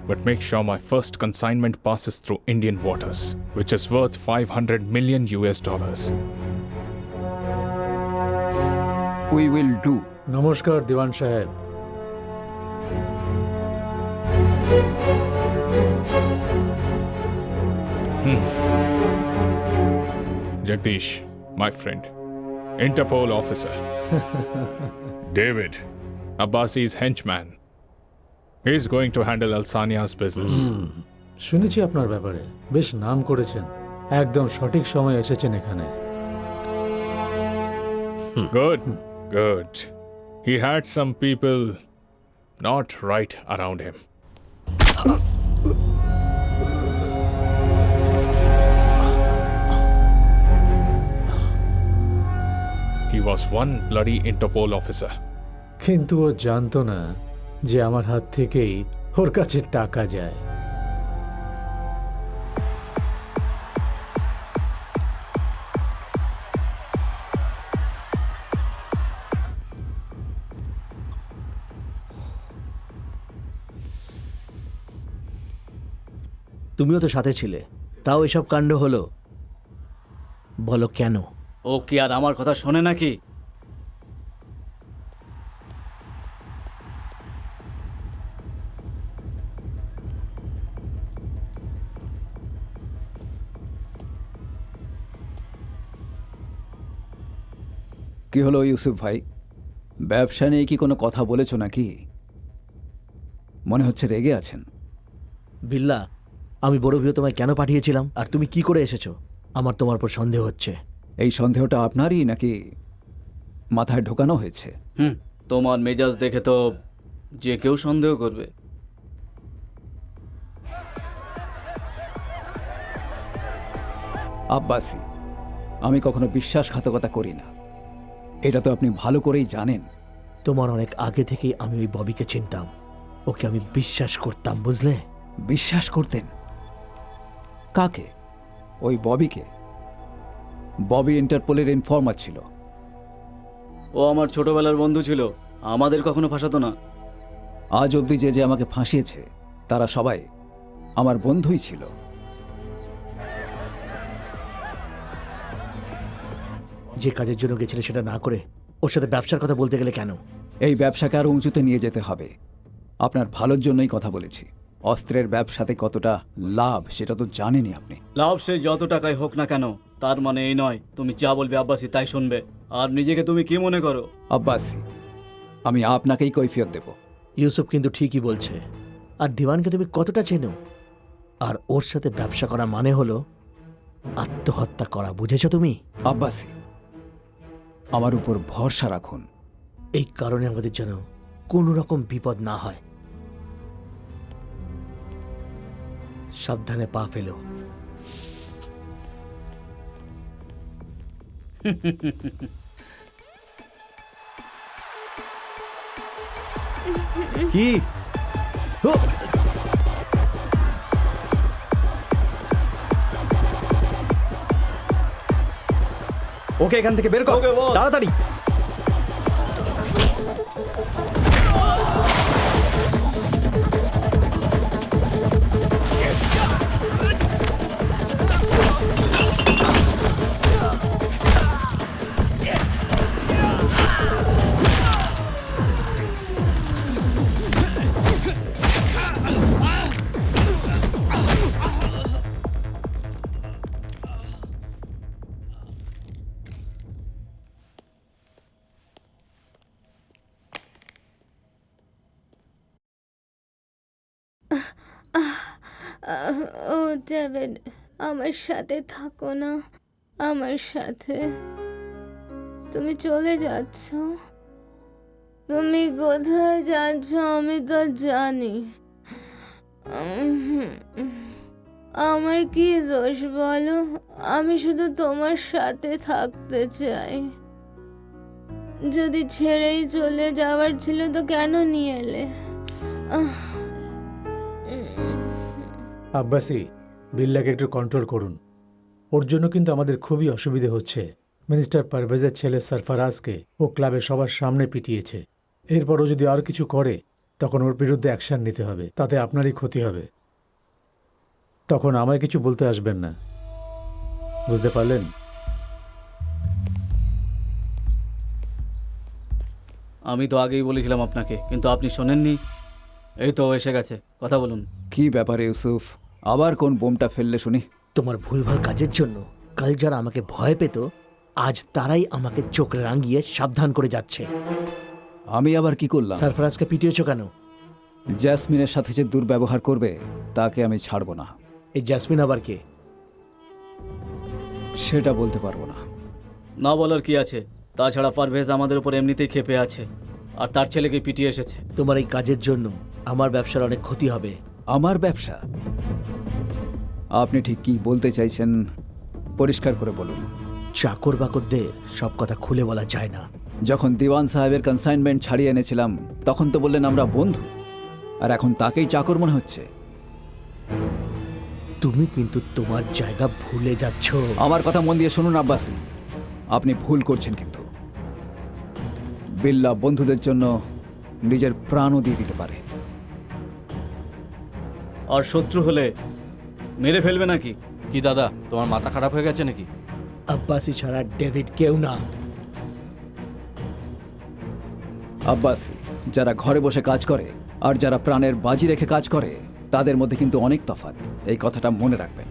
S1: But make sure my first consignment passes through Indian waters, which is worth 500 million US dollars.
S3: We will do.
S7: নমস্কার দিওয়ান সাহেব।
S1: Jagdish, my friend, Interpol officer. David, Abbasi's henchman. He's going to handle Alsania's business.
S7: শুনেছি আপনার ব্যাপারে, বেশ নাম করেছেন। একদম সঠিক সময় এসেছেন এখানে।
S1: Good, good. He had some people not right around him. He was one bloody Interpol officer.
S7: কিন্তু ও জানতো না যে আমার হাত থেকেই ওর কাছে টাকা যায়।
S10: তুমিও তো সাথে ছিলে, তাও এসব কাণ্ড হলো। বলো কেন?
S6: ও কি আর আমার কথা শোনে নাকি?
S3: কি হলো ইউসুফ ভাই, ব্যবসা নিয়ে কি কোনো কথা বলেছো নাকি? মনে হচ্ছে রেগে আছেন।
S10: বিল্লা, আমি বড় ভিউ তোমায় কেন পাঠিয়েছিলাম আর তুমি কি করে এসেছো? আমার তোমার উপর সন্দেহ হচ্ছে।
S3: এই সন্দেহটা আপনারই নাকি মাথায় ঢোকানো হয়েছে?
S6: তোমার মেজাজ দেখে তো যে কেউ সন্দেহ করবে।
S3: আব্বাসি, আমি কখনো বিশ্বাসঘাতকতা করি না, এটা তো আপনি ভালো করেই জানেন।
S10: তোমার অনেক আগে থেকেই আমি ওই ববিকে চিনতাম, ওকে আমি বিশ্বাস করতাম, বুঝলে?
S3: বিশ্বাস করতেন? কাকে? ওই ববিকে? ববি ইন্টারপোলের ইনফর্মার ছিল।
S6: ও আমার ছোটবেলার বন্ধু ছিল, আমাদের কখনো ফাঁসাতো না।
S3: আজ অবধি যে যে আমাকে ফাঁসিয়েছে তারা সবাই আমার বন্ধুই ছিল।
S10: যে কাজের জন্য গেছিলে সেটা না করে ওর সাথে ব্যবসার কথা বলতে গেলে কেন?
S3: এই ব্যবসাকে আরো উঁচুতে নিয়ে যেতে হবে। আপনার ভালোর জন্যই কথা বলেছি। অস্ত্রের ব্যবসাতে কতটা লাভ সেটা তো জানেনই আপনি।
S6: লাভ সে যত টাকায় হোক না কেন, তার মানে এই নয় তুমি যা বলবে আব্বাসি তাই শুনবে। আর নিজেকে তুমি কি মনে করো?
S3: আব্বাসি, আমি আপনাকেই কৈফিয়ত দেব।
S10: ইউসুফ কিন্তু ঠিকই বলছে। আর দিওয়ানকে তুমি কতটা চেনো? আর ওর সাথে ব্যবসা করা মানে হলো আত্মহত্যা করা, বুঝেছো তুমি?
S3: আব্বাসি, আমার উপর ভরসা রাখুন।
S10: এই কারণে আমাদের যেন কোনো রকম বিপদ না হয়। সাবধানে পা ফেলো।
S6: কি?
S2: ওকে এখান থেকে বের কর তাড়াতাড়ি।
S14: ও ডেভিড, আমার সাথে থাকো না, আমার সাথে। তুমি চলে যাচ্ছ, তুমি কোথায় যাচ্ছ আমি তো জানি। আমার কি দোষ বলো? আমি শুধু তোমার সাথে থাকতে চাই। যদি ছেড়েই চলে যাওয়ার ছিল তো কেন নিয়ে এলে?
S7: আব্বাসি, বিল্লাকে একটু কন্ট্রোল করুন। ওর জন্য কিন্তু আমাদের খুবই অসুবিধে হচ্ছে। মিনিস্টার পারভেজের ছেলে সরফরাজকে ও ক্লাবে সবার সামনে পিটিয়েছে। এরপরও যদি আর কিছু করে তখন ওর বিরুদ্ধে অ্যাকশন নিতে হবে, তাতে আপনারই ক্ষতি হবে। তখন আমায় কিছু বলতে আসবেন না, বুঝতে পারলেন?
S6: আমি তো আগেই বলেছিলাম আপনাকে, কিন্তু আপনি শোনেননি। এই তো এসে গেছে, কথা বলুন।
S3: কি ব্যাপারে ইউসুফ, আবার কোন বোমটা ফেললে শুনি?
S10: তোমার ভুলভাল কাজের জন্য কাল যারা আমাকে ভয় পেত আজ তারাই আমাকে চোখ রাঙিয়ে সাবধান করে যাচ্ছে।
S3: আমি আবার কি করলাম?
S10: সরফরাজকে পিটিয়েছো কেন?
S3: জ্যাসমিনের সাথে যে দুর্ব্যবহার করবে তাকে আমি ছাড়ব না।
S10: এই জ্যাসমিন আবার কে?
S3: সেটা বলতে পারবো না।
S6: না বলার কি আছে? তাছাড়া পারভেজ আমাদের উপর এমনিতেই ক্ষেপে আছে, আর তার ছেলেকে পিটিয়ে এসেছে।
S10: তোমার এই কাজের জন্য আমার ব্যবসার অনেক ক্ষতি হবে।
S3: আমার ব্যবসা? আপনি ঠিক কি বলতে চাইছেন পরিষ্কার করে বলুন।
S10: চাকর বাকরদের সব কথা খুলে বলা যায় না।
S3: যখন দিওয়ান সাহেবের কনসাইনমেন্ট ছাড়িয়ে এনেছিলাম তখন তো বললেন আমরা বন্ধু, আর এখন তাকেই চাকর মনে হচ্ছে।
S10: তুমি কিন্তু তোমার জায়গা ভুলে যাচ্ছ।
S3: আমার কথা মন দিয়ে শুনুন আব্বাসি, আপনি ভুল করছেন। কিন্তু বিল্লা বন্ধুদের জন্য নিজের প্রাণও দিয়ে দিতে পারে।
S6: আর শত্রু হলে মেরে ফেলবে নাকি?
S9: কি দাদা, তোমার মাথা খারাপ হয়ে গেছে নাকি?
S10: আব্বাসি ছাড়া ডেভিড কেউ না।
S3: আব্বাসি যারা ঘরে বসে কাজ করে আর যারা প্রাণের বাজি রেখে কাজ করে তাদের মধ্যে কিন্তু অনেক তফাৎ, এই কথাটা মনে রাখবেন।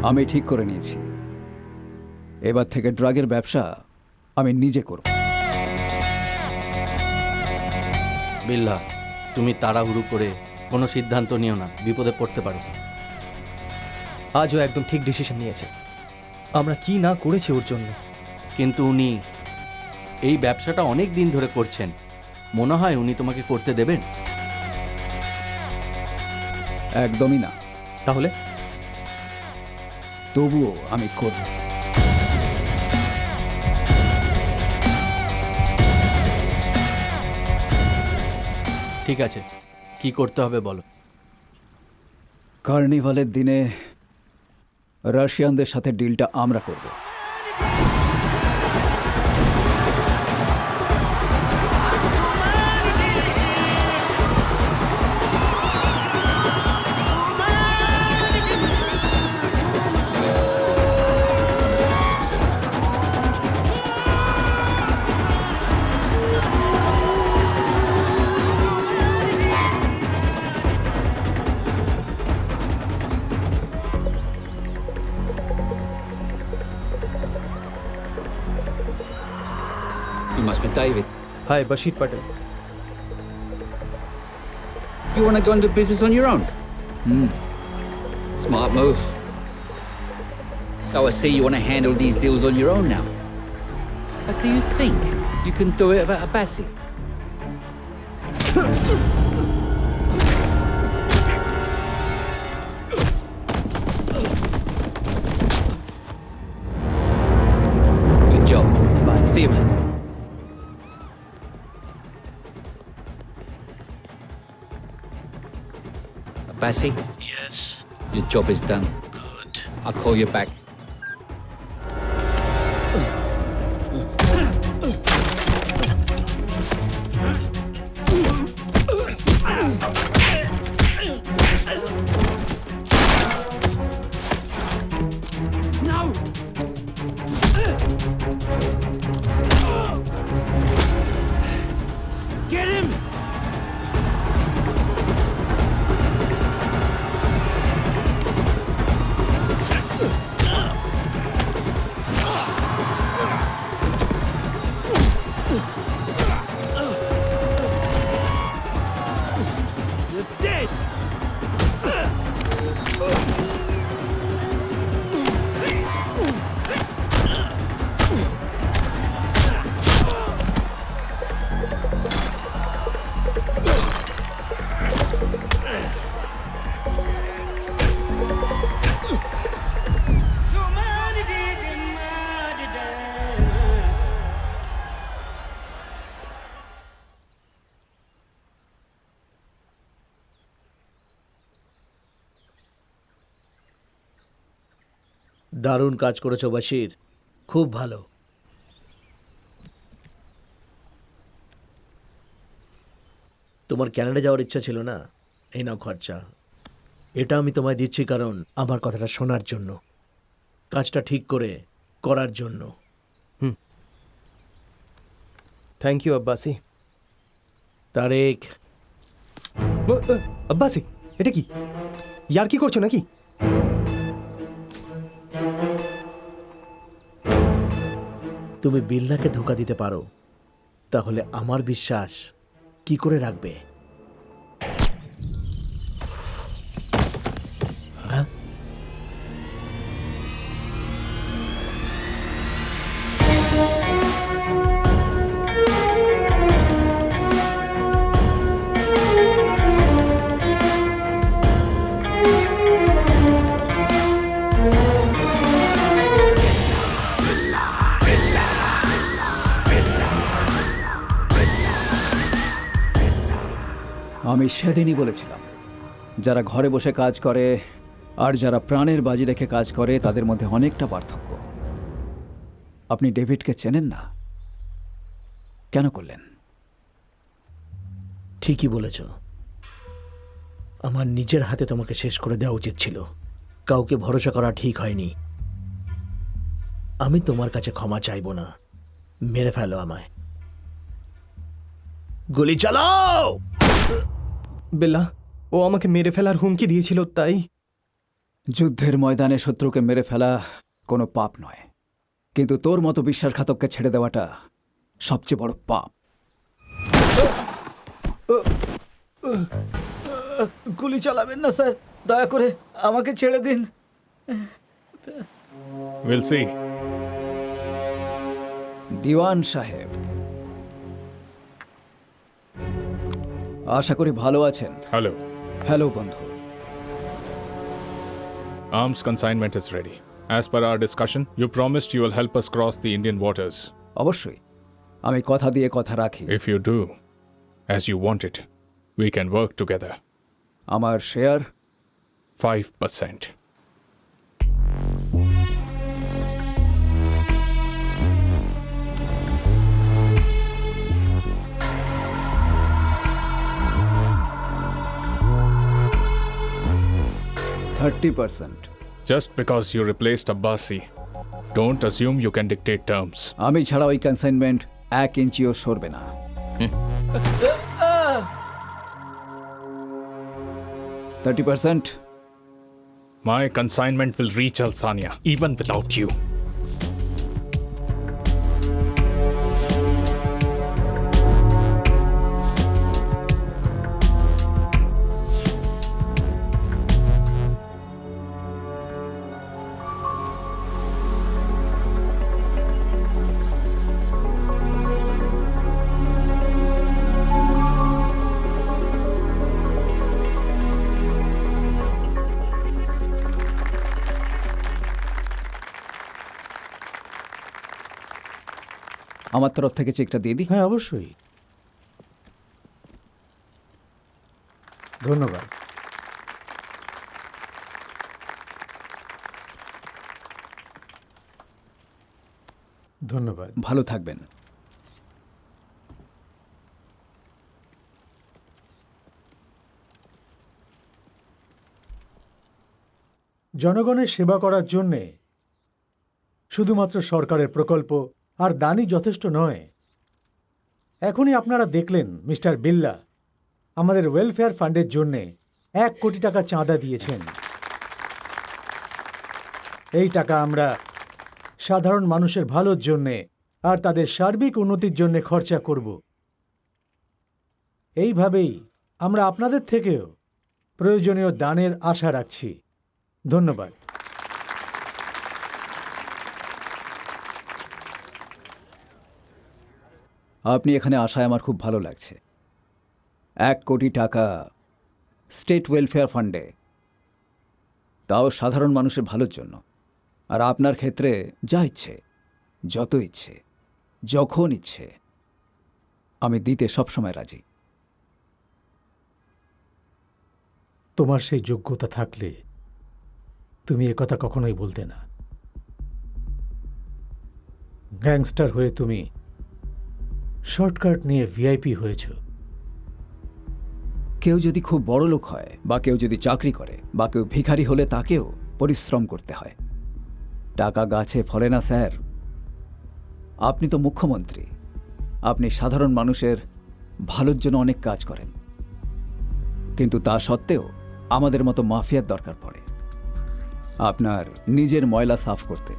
S3: আমি ঠিক করে নিয়েছি, এবার থেকে ড্রাগের ব্যবসা আমি নিজে করব।
S9: বিল্লা, তুমি তাড়াহুড়ো করে কোনো সিদ্ধান্ত নিও না, বিপদে পড়তে পারো।
S8: আজও একদম ঠিক ডিসিশন নিয়েছে। আমরা কি না করেছি ওর জন্য।
S9: কিন্তু উনি এই ব্যবসাটা অনেক দিন ধরে করছেন, মনে হয় উনি তোমাকে করতে দেবেন?
S3: একদমই না।
S8: তাহলে?
S3: তবুও আমি করব।
S9: ঠিক আছে, কি করতে হবে বলো।
S3: কার্নিভালের দিনে রাশিয়ানদের সাথে ডিলটা আমরা করব।
S15: You must be David.
S8: Hi, Bashir Patel.
S15: You want to go into business on your own? Smart move. So I see you want to handle these deals on your own now. But do you think you can do it without Abbasi? Good job.
S8: Bye.
S15: See you, man. Abbasi?
S10: Yes.
S15: Your job is done.
S10: Good.
S15: I'll call you back.
S10: Get him! You're dead! দারুণ কাজ করেছো বাশির, খুব ভালো। তোমার Canada যাওয়ার ইচ্ছা ছিল না? এই নাও খরচা। এটা আমি তোমায় দিচ্ছি কারণ আমার কথাটা শোনার জন্য, কাজটা ঠিক করে করার জন্য।
S8: Thank you Abbasi.
S10: তারেক।
S8: আব্বাসি, এটা কি? ইয়ার কি করছো নাকি?
S10: তুমি বিল্লাকে ধোকা দিতে পারো, তাহলে আমার বিশ্বাস কি করে রাখবে? হ্যাঁ?
S3: আমি সেদিনই বলেছিলাম, যারা ঘরে বসে কাজ করে আর যারা প্রাণের বাজি রেখে কাজ করে তাদের মধ্যে অনেকটা পার্থক্য। আপনি ডেভিডকে চেনেন না, কেন করলেন?
S10: ঠিকই বলেছ, আমার নিজের হাতে তোমাকে শেষ করে দেওয়া উচিত ছিল। কাউকে ভরসা করা ঠিক হয়নি। আমি তোমার কাছে ক্ষমা চাইব না। মেরে ফেলো আমায়। গুলি চালাও!
S8: বেল্লা, ও আমাকে মেরে ফেলার হুমকি দিয়েছিল, তাই।
S3: যুদ্ধের ময়দানে শত্রুকে মেরে ফেলা কোনো পাপ নয়, কিন্তু তোর মতো বিশ্বাসঘাতককে ছেড়ে দেওয়াটা সবচেয়ে বড় পাপ।
S6: গুলি চালাবেন না স্যার, দয়া করে আমাকে ছেড়ে দিন।
S1: We'll see.
S3: দিওয়ান সাহেব, আশা করি ভালো আছেন।
S1: Hello.
S3: হ্যালো বন্ধু।
S1: Arms consignment is ready. As per our discussion, you promised you will help us cross the Indian waters.
S3: অবশ্যই, আমি কথা দিয়ে কথা রাখি।
S1: If you do, as you want it, we can work together.
S3: আমার share
S1: 5%. Just because you replaced Abbasi, don't assume you can dictate terms.
S3: আমি ছাড়া ওই কনসাইনমেন্ট 1 ইঞ্চিও সরবে না। 30%?
S1: My consignment will reach Alsania, even without you.
S3: আমার তরফ থেকে চেকটা দিয়ে দিই।
S7: হ্যাঁ, অবশ্যই। ধন্যবাদ। ধন্যবাদ।
S3: ভালো থাকবেন।
S7: জনগণের সেবা করার জন্যে শুধুমাত্র সরকারের প্রকল্প আর দানই যথেষ্ট নয়। এখনই আপনারা দেখলেন মিস্টার বিল্লা আমাদের ওয়েলফেয়ার ফান্ডের জন্যে 1 কোটি টাকা চাঁদা দিয়েছেন। এই টাকা আমরা সাধারণ মানুষের ভালোর জন্যে আর তাদের সার্বিক উন্নতির জন্যে খরচা করব। এইভাবেই আমরা আপনাদের থেকেও প্রয়োজনীয় দানের আশা রাখছি। ধন্যবাদ।
S3: আপনি এখানে আসায় আমার খুব ভালো লাগছে। 1 কোটি টাকা স্টেট ওয়েলফেয়ার ফান্ডে, তাও সাধারণ মানুষের ভালোর জন্য। আর আপনার ক্ষেত্রে যা ইচ্ছে, যত ইচ্ছে, যখন ইচ্ছে আমি দিতে সবসময় রাজি।
S7: তোমার সেই যোগ্যতা থাকলে তুমি একথা কখনোই বলতে না। গ্যাংস্টার হয়ে তুমি শর্টকাট নিয়ে ভিআইপি হয়েছ।
S3: কেউ যদি খুব বড় লোক হয়, বা কেউ যদি চাকরি করে, বা কেউ ভিখারি হলে তাকেও পরিশ্রম করতে হয়। টাকা গাছে ফলে না স্যার। আপনি তো মুখ্যমন্ত্রী, আপনি সাধারণ মানুষের ভালোর জন্য অনেক কাজ করেন, কিন্তু তা সত্ত্বেও আমাদের মতো মাফিয়ার দরকার পড়ে আপনার নিজের ময়লা সাফ করতে।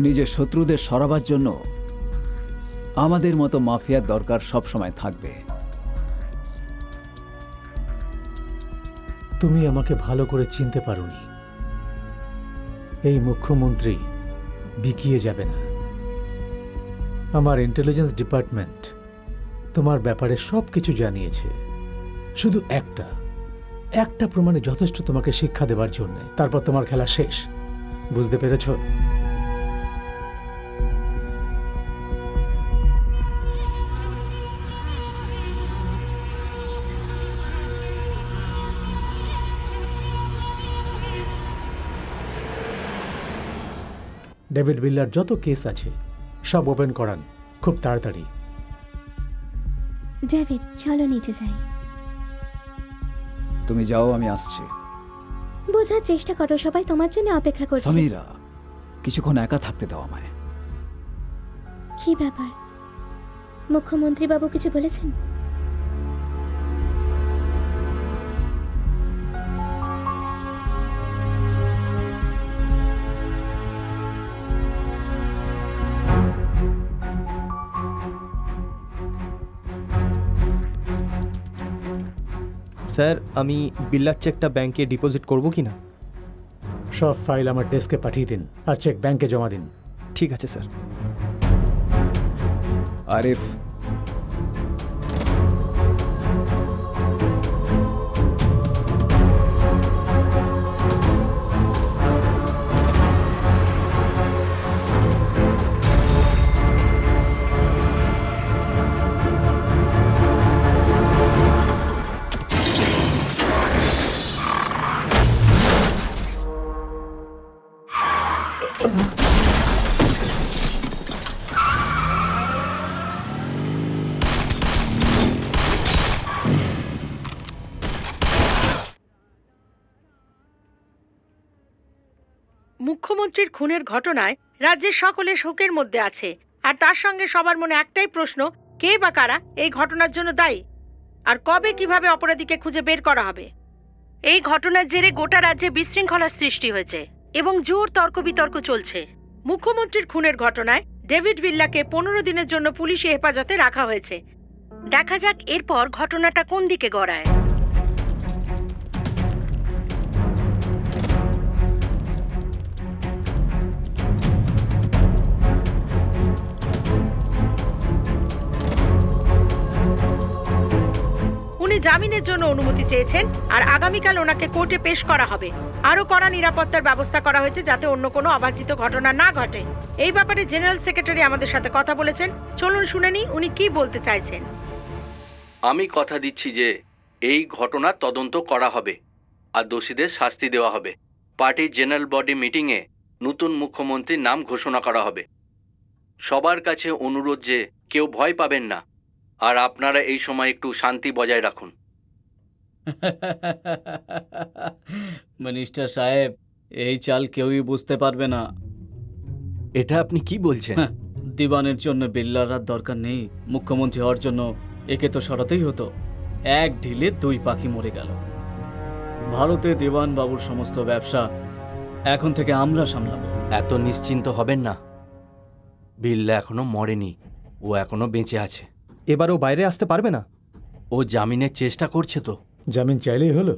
S3: নিজের শত্রুদের সরাবার জন্য আমাদের মতো মাফিয়ার দরকার সব সময় থাকবে।
S7: তুমি আমাকে ভালো করে চিনতে পারোনি। এই মুখ্যমন্ত্রী বিকিয়ে যাবে না। আমার ইন্টেলিজেন্স ডিপার্টমেন্ট তোমার ব্যাপারে সব কিছু জানিয়েছে। শুধু একটা প্রমাণে যথেষ্ট তোমাকে শিক্ষা দেবার জন্য। তারপর তোমার খেলা শেষ। বুঝতে পেরেছ? ডেভিড বিল্লার যত কেস আছে সব ওপেন করান খুব তাড়াতাড়ি।
S5: ডেভিড চলো নিচে যাই।
S3: তুমি যাও, আমি আসছি।
S5: বোঝার চেষ্টা করো, সবাই তোমার জন্য অপেক্ষা করছে।
S3: সামিরা, কিছুক্ষণ একা থাকতে দাও আমায়।
S5: কি ব্যাপার, মুখ্যমন্ত্রী বাবু কিছু বলেছেন?
S8: স্যার, আমি বিল্লার চেকটা ব্যাংকে ডিপোজিট করব কি না?
S7: সব ফাইল আমার ডেস্কে পাঠিয়ে দিন আর চেক ব্যাংকে জমা দিন।
S8: ঠিক আছে স্যার।
S3: আরিফ,
S4: মুখ্যমন্ত্রীর খুনের ঘটনায় রাজ্যের সকলে শোকের মধ্যে আছে, আর তার সঙ্গে সবার মনে একটাই প্রশ্ন, কে বা কারা এই ঘটনার জন্য দায়ী, আর কবে কিভাবে অপরাধীকে খুঁজে বের করা হবে। এই ঘটনার জেরে গোটা রাজ্যে বিশৃঙ্খলার সৃষ্টি হয়েছে এবং জোর তর্ক বিতর্ক চলছে। মুখ্যমন্ত্রীর খুনের ঘটনায় ডেভিড বিল্লাকে 15 দিনের জন্য পুলিশি হেফাজতে রাখা হয়েছে। দেখা যাক এরপর ঘটনাটা কোন দিকে গড়ায়। উনি জামিনের জন্য অনুমতি চেয়েছেন আর আগামীকাল ওনাকে কোর্টে পেশ করা হবে। আরও কড়া নিরাপত্তার ব্যবস্থা করা হয়েছে যাতে অন্য কোনো অবাঞ্ছিত ঘটনা না ঘটে। এই ব্যাপারে জেনারেল সেক্রেটারি আমাদের সাথে কথা বলেছেন, চলুন শুনে নিই উনি কি বলতে চাইছেন।
S9: আমি কথা দিচ্ছি যে এই ঘটনার তদন্ত করা হবে আর দোষীদের শাস্তি দেওয়া হবে। পার্টির জেনারেল বডি মিটিংয়ে নতুন মুখ্যমন্ত্রীর নাম ঘোষণা করা হবে। সবার কাছে অনুরোধ যে কেউ ভয় পাবেন না, আর আপনারা এই সময় একটু শান্তি বজায় রাখুন।
S6: মিনিস্টার সাহেব, এই চাল কেউই বুঝতে পারবে না।
S9: এটা আপনি কি বলছেন?
S6: দিবানের জন্য বিল্লার আর দরকার নেই। মুখ্যমন্ত্রী হওয়ার জন্য একে তো সরাতেই হতো। এক ঢিলে 2 পাখি মরে গেল। ভারতে দিবান বাবুর সমস্ত ব্যবসা এখন থেকে আমরা সামলাবো।
S9: এত নিশ্চিন্ত হবেন না, বিল্লা এখনো মরেনি, ও এখনো বেঁচে আছে।
S8: এবারও বাইরে আসতে পারবে না?
S9: ও জামিনের চেষ্টা করছে তো।
S7: জামিন চাইলেই হলো?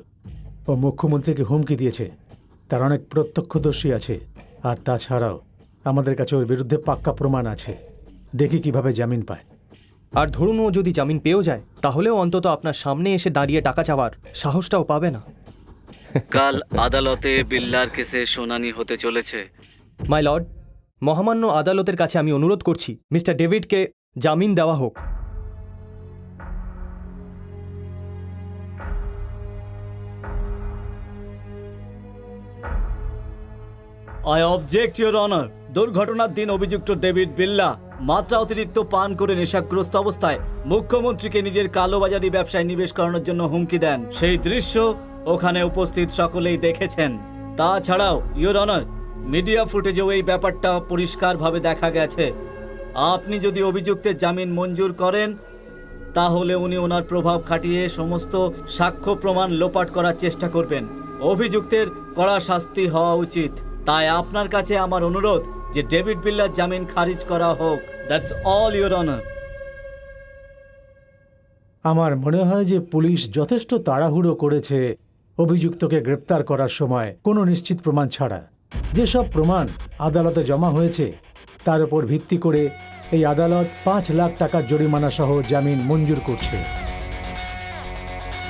S7: ও মুখ্যমন্ত্রীকে হুমকি দিয়েছে, তার অনেক প্রত্যক্ষদর্শী আছে, আর তাছাড়াও আমাদের কাছে ওর বিরুদ্ধে পাক্কা প্রমাণ আছে। দেখি কিভাবে জামিন পায়।
S8: আর ধরুন ও যদি জামিন পেয়েও যায়, তাহলেও অন্তত আপনার সামনে এসে দাঁড়িয়ে টাকা চাওয়ার সাহসটাও পাবে না।
S6: কাল আদালতে বিল্লার কেসে শুনানি হতে চলেছে।
S8: মাই লর্ড, মহামান্য আদালতের কাছে আমি অনুরোধ করছি মিস্টার ডেভিডকে জামিন দেওয়া হোক।
S6: I object your honour. দুর্ঘটনার দিন অভিযুক্ত ডেভিড বিল্লা মাত্রা অতিরিক্ত পান করে নেশাগ্রস্ত অবস্থায় মুখ্যমন্ত্রীকে নিজের কালোবাজারি ব্যবসায় নিবেশ করানোর জন্য হুমকি দেন। সেই দৃশ্য ওখানে উপস্থিত সকলেই দেখেছেন। তাছাড়াও ইওর অনার, মিডিয়া ফুটেজেও এই ব্যাপারটা পরিষ্কারভাবে দেখা গেছে। আপনি যদি অভিযুক্তের জামিন মঞ্জুর করেন, তাহলে উনি ওনার প্রভাব খাটিয়ে সমস্ত সাক্ষ্য প্রমাণ লোপাট করার চেষ্টা করবেন। অভিযুক্তের কড়া শাস্তি হওয়া উচিত। তাই আপনার কাছে আমার অনুরোধ যে ডেভিড বিল্লার জামিন খারিজ করা হোক। That's all your honour.
S7: আমার মনে হয় যে পুলিশ যথেষ্ট তাড়াহুড়ো করেছে অভিযুক্তকে গ্রেপ্তার করার সময়, কোনো নিশ্চিত প্রমাণ ছাড়া। যেসব প্রমাণ আদালতে জমা হয়েছে তার উপর ভিত্তি করে এই আদালত 5 লাখ টাকার জরিমানা সহ জামিন মঞ্জুর করছে।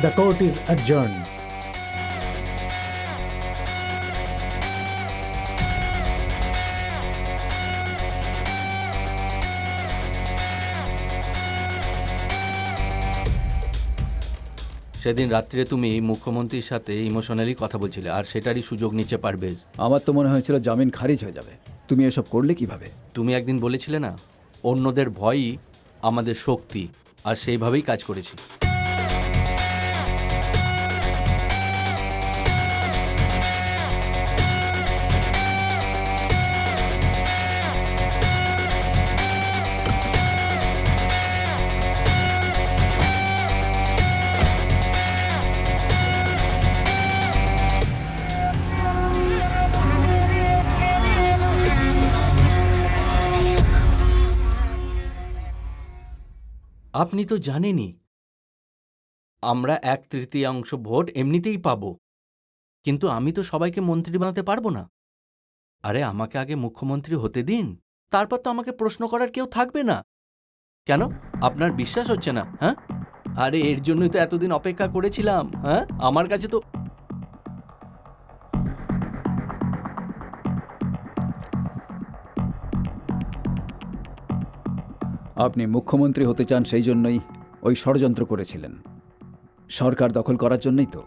S7: The court is adjourned.
S9: সেদিন রাত্রে তুমি মুখ্যমন্ত্রীর সাথে ইমোশনালি কথা বলছিলে, আর সেটারই সুযোগ নিচ্ছে পারভেজ।
S3: আমার তো মনে হয়েছিল জামিন খারিজ হয়ে যাবে। তুমি এসব করলে কিভাবে?
S9: তুমি একদিন বলেছিলে না, অন্যদের ভয়ই আমাদের শক্তি, আর সেইভাবেই কাজ করেছি। আপনি তো জানেনই আমরা 1/3 ভোট এমনিতেই পাবো, কিন্তু আমি তো সবাইকে মন্ত্রী বানাতে পারবো না। আরে আমাকে আগে মুখ্যমন্ত্রী হতে দিন, তারপর তো আমাকে প্রশ্ন করার কেউ থাকবে না। কেন আপনার বিশ্বাস হচ্ছে না? হ্যাঁ, আরে এর জন্যই তো এতদিন অপেক্ষা করেছিলাম। হ্যাঁ, আমার কাছে তো
S3: আপনি মুখ্যমন্ত্রী হতে চান, সেই জন্যই ওই ষড়যন্ত্র করেছিলেন। সরকার দখল করার জন্যই তো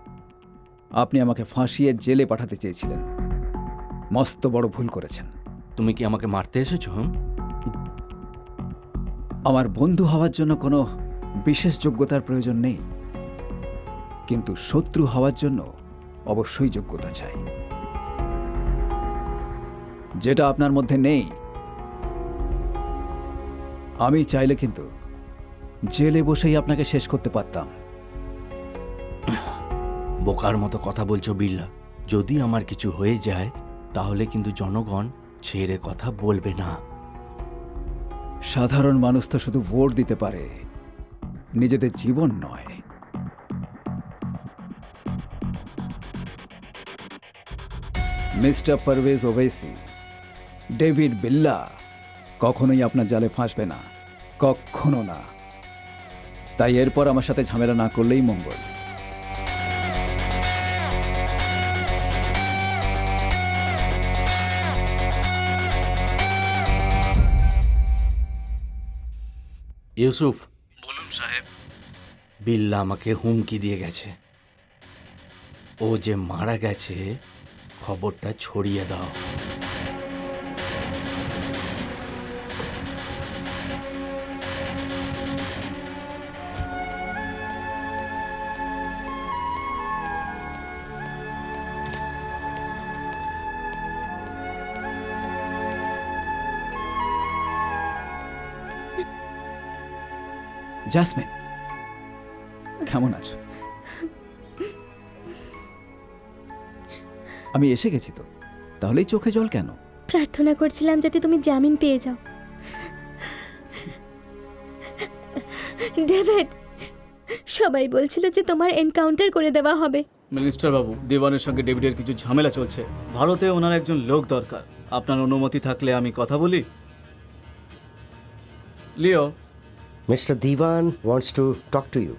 S3: আপনি আমাকে ফাঁসিয়ে জেলে পাঠাতে চেয়েছিলেন। মস্ত বড় ভুল করেছেন।
S9: তুমি কি আমাকে মারতে এসেছো?
S3: আমার বন্ধু হওয়ার জন্য কোনো বিশেষ যোগ্যতার প্রয়োজন নেই, কিন্তু শত্রু হওয়ার জন্য অবশ্যই যোগ্যতা চাই, যেটা আপনার মধ্যে নেই। আমি চাইলে কিন্তু জেলে বসেই আপনাকে শেষ করতে পারতাম।
S9: বোকার মতো কথা বলছো বিল্লা। যদি আমার কিছু হয়ে যায় তাহলে কিন্তু জনগণ ছেড়ে কথা বলবে না।
S3: সাধারণ মানুষ তো শুধু ভোট দিতে পারে, নিজেদের জীবন নয়। মিস্টার পারভেজ ওবেসি, ডেভিড বিল্লা কখনোই আপনার জালে ফাঁসবে না, কখনো না। তাই এরপর আমার সাথে ঝামেলা না করলেই মঙ্গল।
S9: ইউসুফ। বলুন সাহেব। বিল্লা আমাকে হুমকি দিয়ে গেছে, ও যে মারা গেছে খবরটা ছড়িয়ে দাও।
S3: জাসমিন, কেমন আছো? আমি এসে গেছি তো, তাহলেই চোখে জল কেন?
S5: প্রার্থনা করছিলাম যাতে তুমি জামিন পেয়ে যাও। ডেভিড, সবাই বলছিল যে তোমার এনকাউন্টার করে দেওয়া হবে।
S6: মিনিস্টার বাবু, দেওয়ানের সঙ্গে ডেভিডের কিছু ঝামেলা চলছে। ভারতে ওনার একজন লোক দরকার। আপনার অনুমতি থাকলে আমি কথা বলি। লিও,
S12: Mr. Diwan wants to talk to you.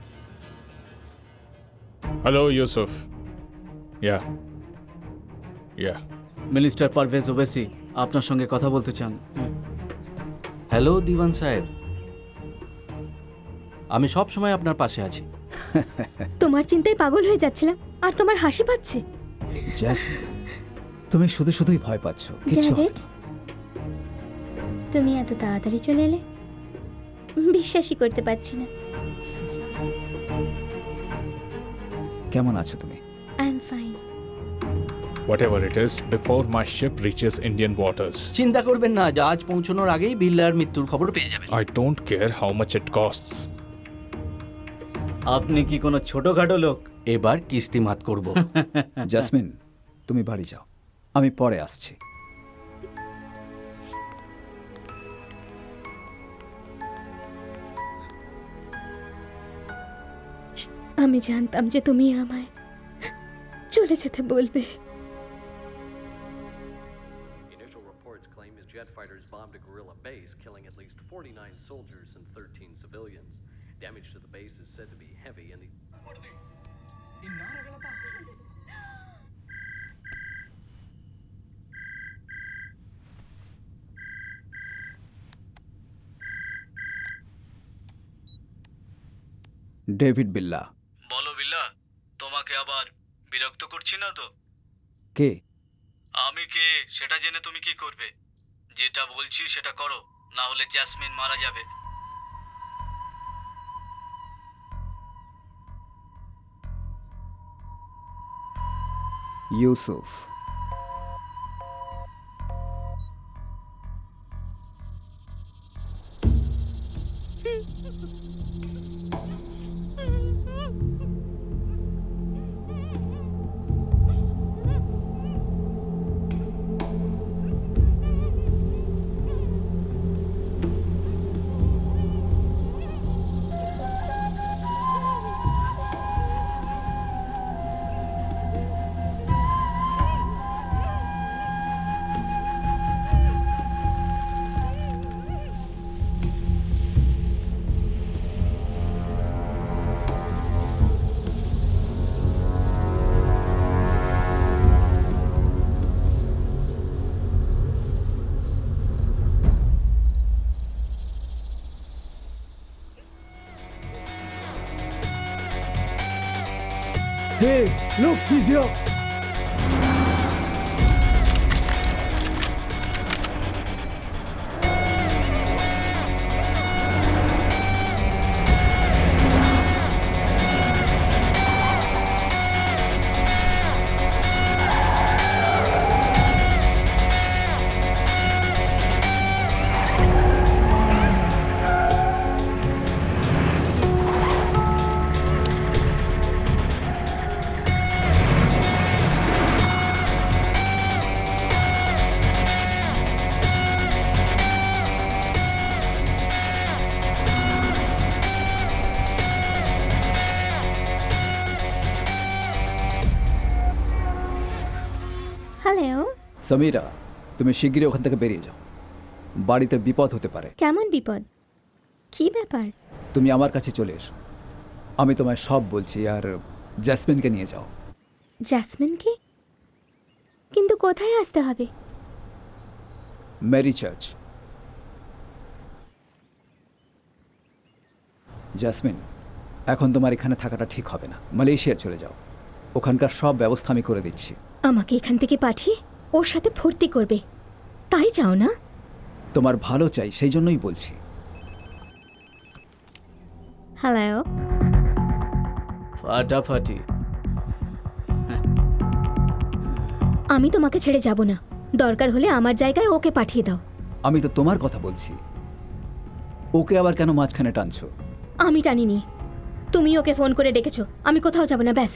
S1: Hello, Yusuf. Yeah.
S6: Minister Parvez Owaisi আপনার সঙ্গে কথা বলতে চান।
S9: হ্যালো দিওয়ান সাহেব, আমি সব সময় আপনার পাশে আছি।
S5: তোমার চিন্তায় পাগল হয়ে যাচ্ছিলাম, আর তোমার হাসি পাচ্ছে।
S3: জাসমিন, তুমি শুধু শুধুই ভয় পাচ্ছ। কিছু
S5: ডেভিড, তুমি এত তাড়াতাড়ি চলে এলে, বিশ্বাসই করতে পারছি না।
S3: কেমন আছো তুমি?
S5: I am fine.
S1: Whatever it is, before my ship reaches Indian waters.
S9: চিন্তা করবেন না, জাহাজ পৌঁছানোর আগেই বিল্লার মৃত্যুর খবর পেয়ে যাবেন।
S1: I don't care how much it costs.
S6: আপনি কি কোনো ছোটখাটো লোক?
S9: এবার কিস্তিমাত করব।
S3: জাসমিন, তুমি বাড়ি যাও, আমি পরে আসছি।
S5: আমি জানতাম যে তুমি আমায় চলে যেতে বলবে।
S16: Initial reports claim his jet fighters bombed a guerrilla base, killing at least 49 soldiers and 13 civilians. Damage to the base is said to be heavy, and the
S3: David বিল্লা।
S6: বলো বিল্লা। করছি না তো।
S3: কে?
S6: আমি কে সেটা জেনে তুমি কি করবে? যেটা বলছি সেটা করো, না হলে জ্যাসমিন মারা যাবে।
S3: Yusuf.
S7: Hey, look, he's here.
S5: Hello.
S3: Samira, তুমি শিগগিরই ওখান থেকে বেরিয়ে যাও। বাড়িতে বিপদ হতে পারে।
S5: কেমন বিপদ? কি ব্যাপার?
S3: তুমি আমার কাছে চলে এসো, আমি তোমায় সব বলছি। আর জ্যাসমিনকে নিয়ে যাও।
S5: জ্যাসমিনকে? কিন্তু কোথায় আসতে হবে?
S3: Mary church. জ্যাসমিন, এখন তোমার এখানে থাকাটা ঠিক হবে না। মালয়েশিয়া চলে যাও, ওখানকার সব ব্যবস্থা আমি করে দিচ্ছি।
S5: আমাকে এখান থেকে পাঠিয়ে ওর সাথে ফুর্তি করবে, তাই চাও না?
S3: তোমার ভালো চাই, সেই জন্যই বলছি।
S5: হ্যালো।
S8: ফাটাফাটি।
S5: আমি তোমাকে ছেড়ে যাব না, দরকার হলে আমার জায়গায় ওকে পাঠিয়ে দাও।
S3: আমি তো তোমার কথা বলছি, ওকে আবার কেন মাঝখানে টানছো?
S5: আমি টানিনি, তুমি ওকে ফোন করে ডেকেছো। আমি কোথাও যাব না, ব্যাস।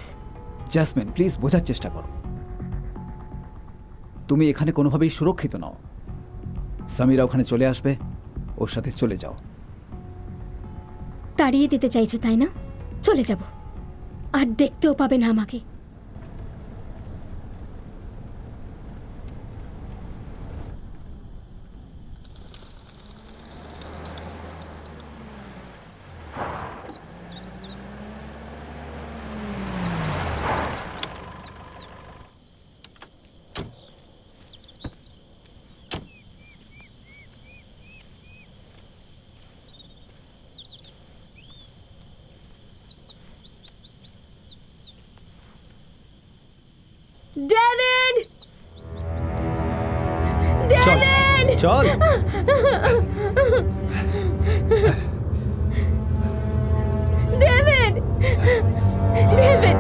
S3: জ্যাসমিন, প্লিজ বোঝার চেষ্টা করো। তুমি এখানে কোনোভাবেই সুরক্ষিত নও। সামিরা ওখানে চলে আসবে, ওর সাথে চলে যাও।
S5: তাড়িয়ে দিতে চাইছো তাই না? চলে যাব, আর দেখতেও পাবে না আমাকে। ডেভিড! ডেভিড!
S8: চল।
S5: ডেভিড! ডেভিড!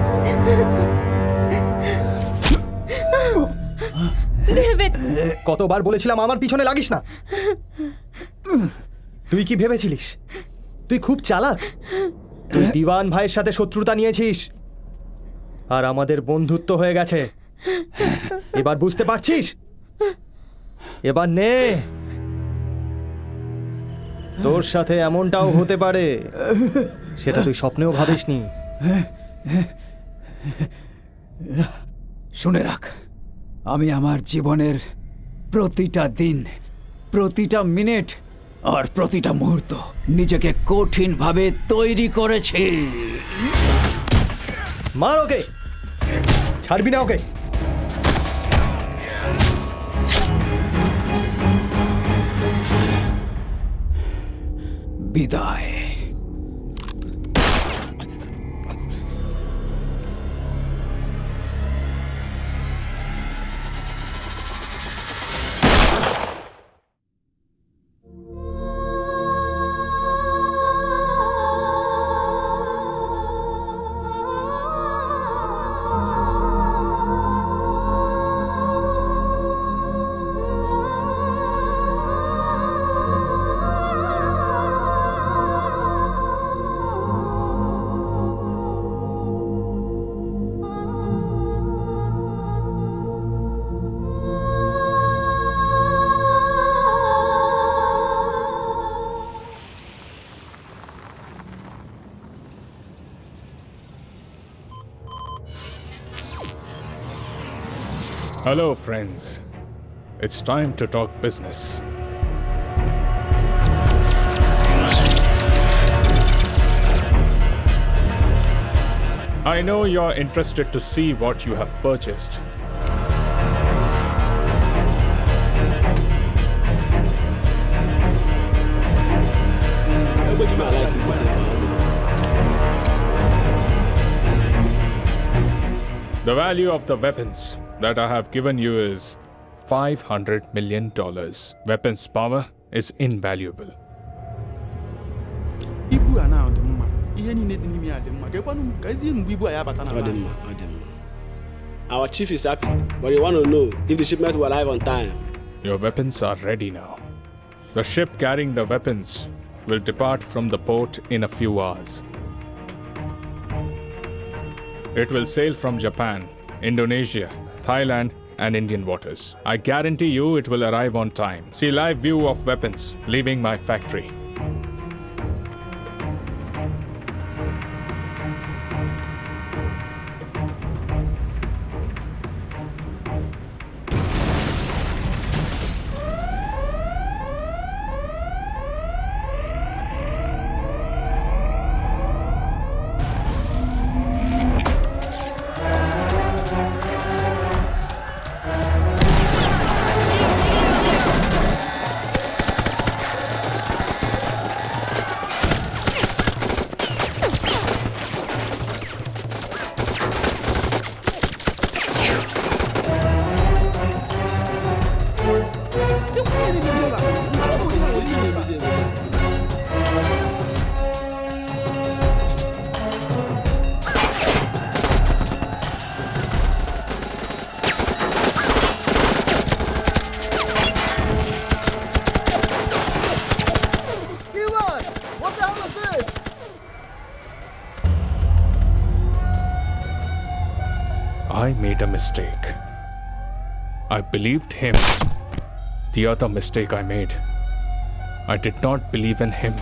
S5: ডেভিড!
S8: কতবার বলেছিলাম আমার পিছনে লাগিস না। তুই কি ভেবেছিলিস তুই খুব চালাক? তুই দিওয়ান ভাইয়ের সাথে শত্রুতা নিয়েছিস, আর আমাদের বন্ধুত্ব হয়ে গেছে। এবার বুঝতে পারছিস? এবার নে, তোর সাথে এমনটাও হতে পারে, সেটা তুই স্বপ্নেও ভাবিসনি।
S3: শুনে রাখ, আমি আমার জীবনের প্রতিটা দিন, প্রতিটা মিনিট আর প্রতিটা মুহূর্ত নিজেকে কঠিনভাবে তৈরি করেছি।
S8: মার ওকে, ছাড়বি না ওকে।
S3: বিদায়।
S1: Hello, friends. It's time to talk business. I know you're interested to see what you have purchased. The value of the weapons that I have given you is $500 million. Weapons power is invaluable.
S17: Ibu a na ọdị mma. Ihe niile dị n'ime ya dị mma. Gekwanụ m ka ezi mgbe ibu a ya bata na
S18: Ọ dị mma, ọ dị mma. Our chief is happy, but he want to know if the shipment will arrive on time.
S1: Your weapons are ready now. The ship carrying the weapons will depart from the port in a few hours. It will sail from Japan, Indonesia, Thailand, and Indian waters. I guarantee you it will arrive on time. See live view of weapons leaving my factory. I made a mistake. I believed him. The other mistake I made, I did not believe in him.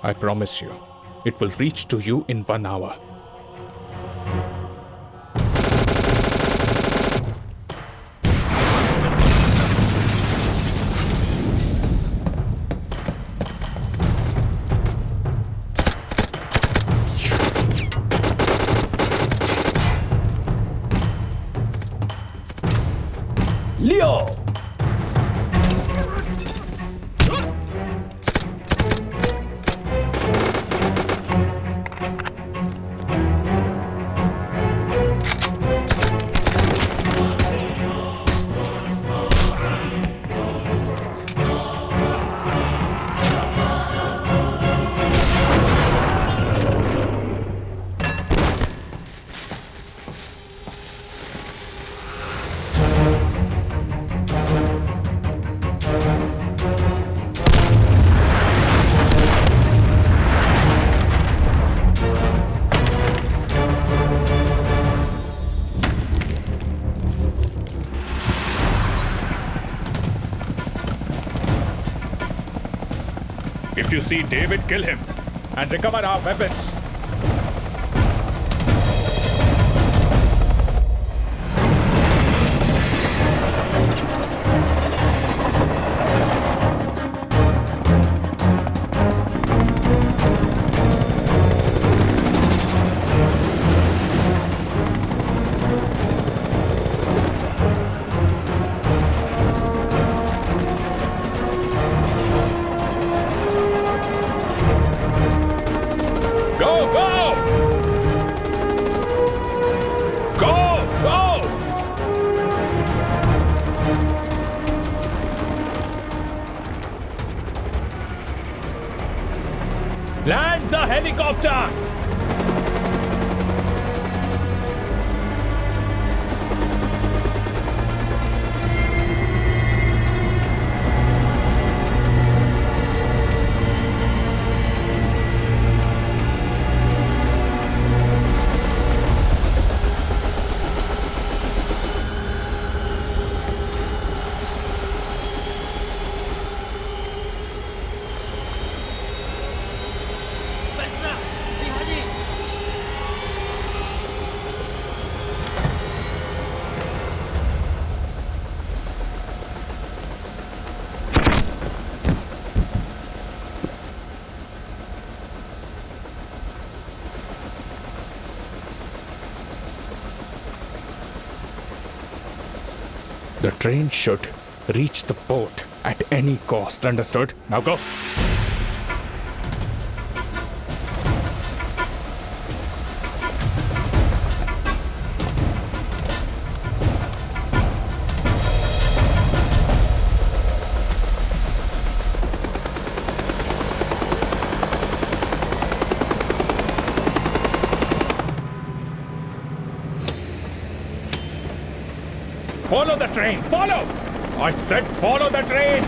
S1: I promise you, it will reach to you in 1 hour.
S3: Leo!
S1: If you see David, kill him and recover our weapons. Land the helicopter! The train should reach the port at any cost, understood? Now go. Follow the train! Follow! I said follow the train!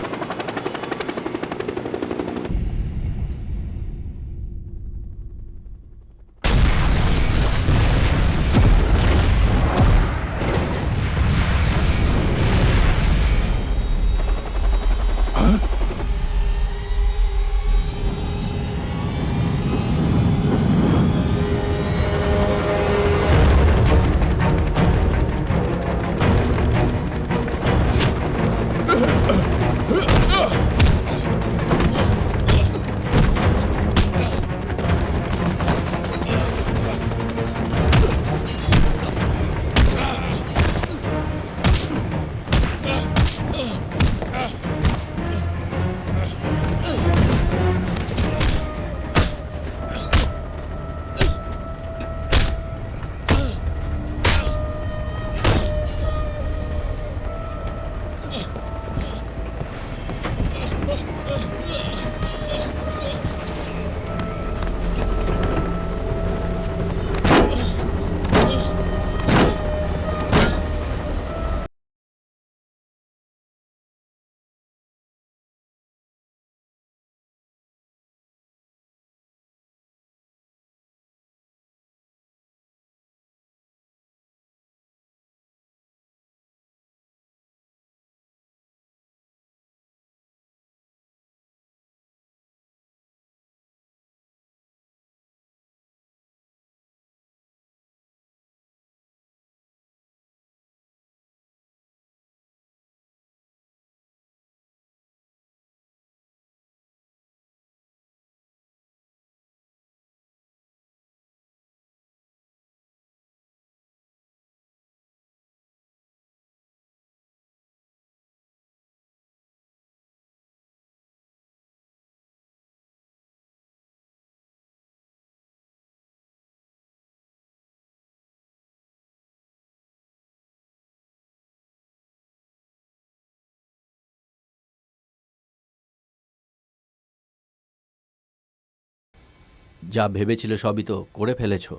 S9: যা ভেবেছিল সবই তো করে ফেলেছো।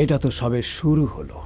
S3: এটা তো সবে শুরু হলো।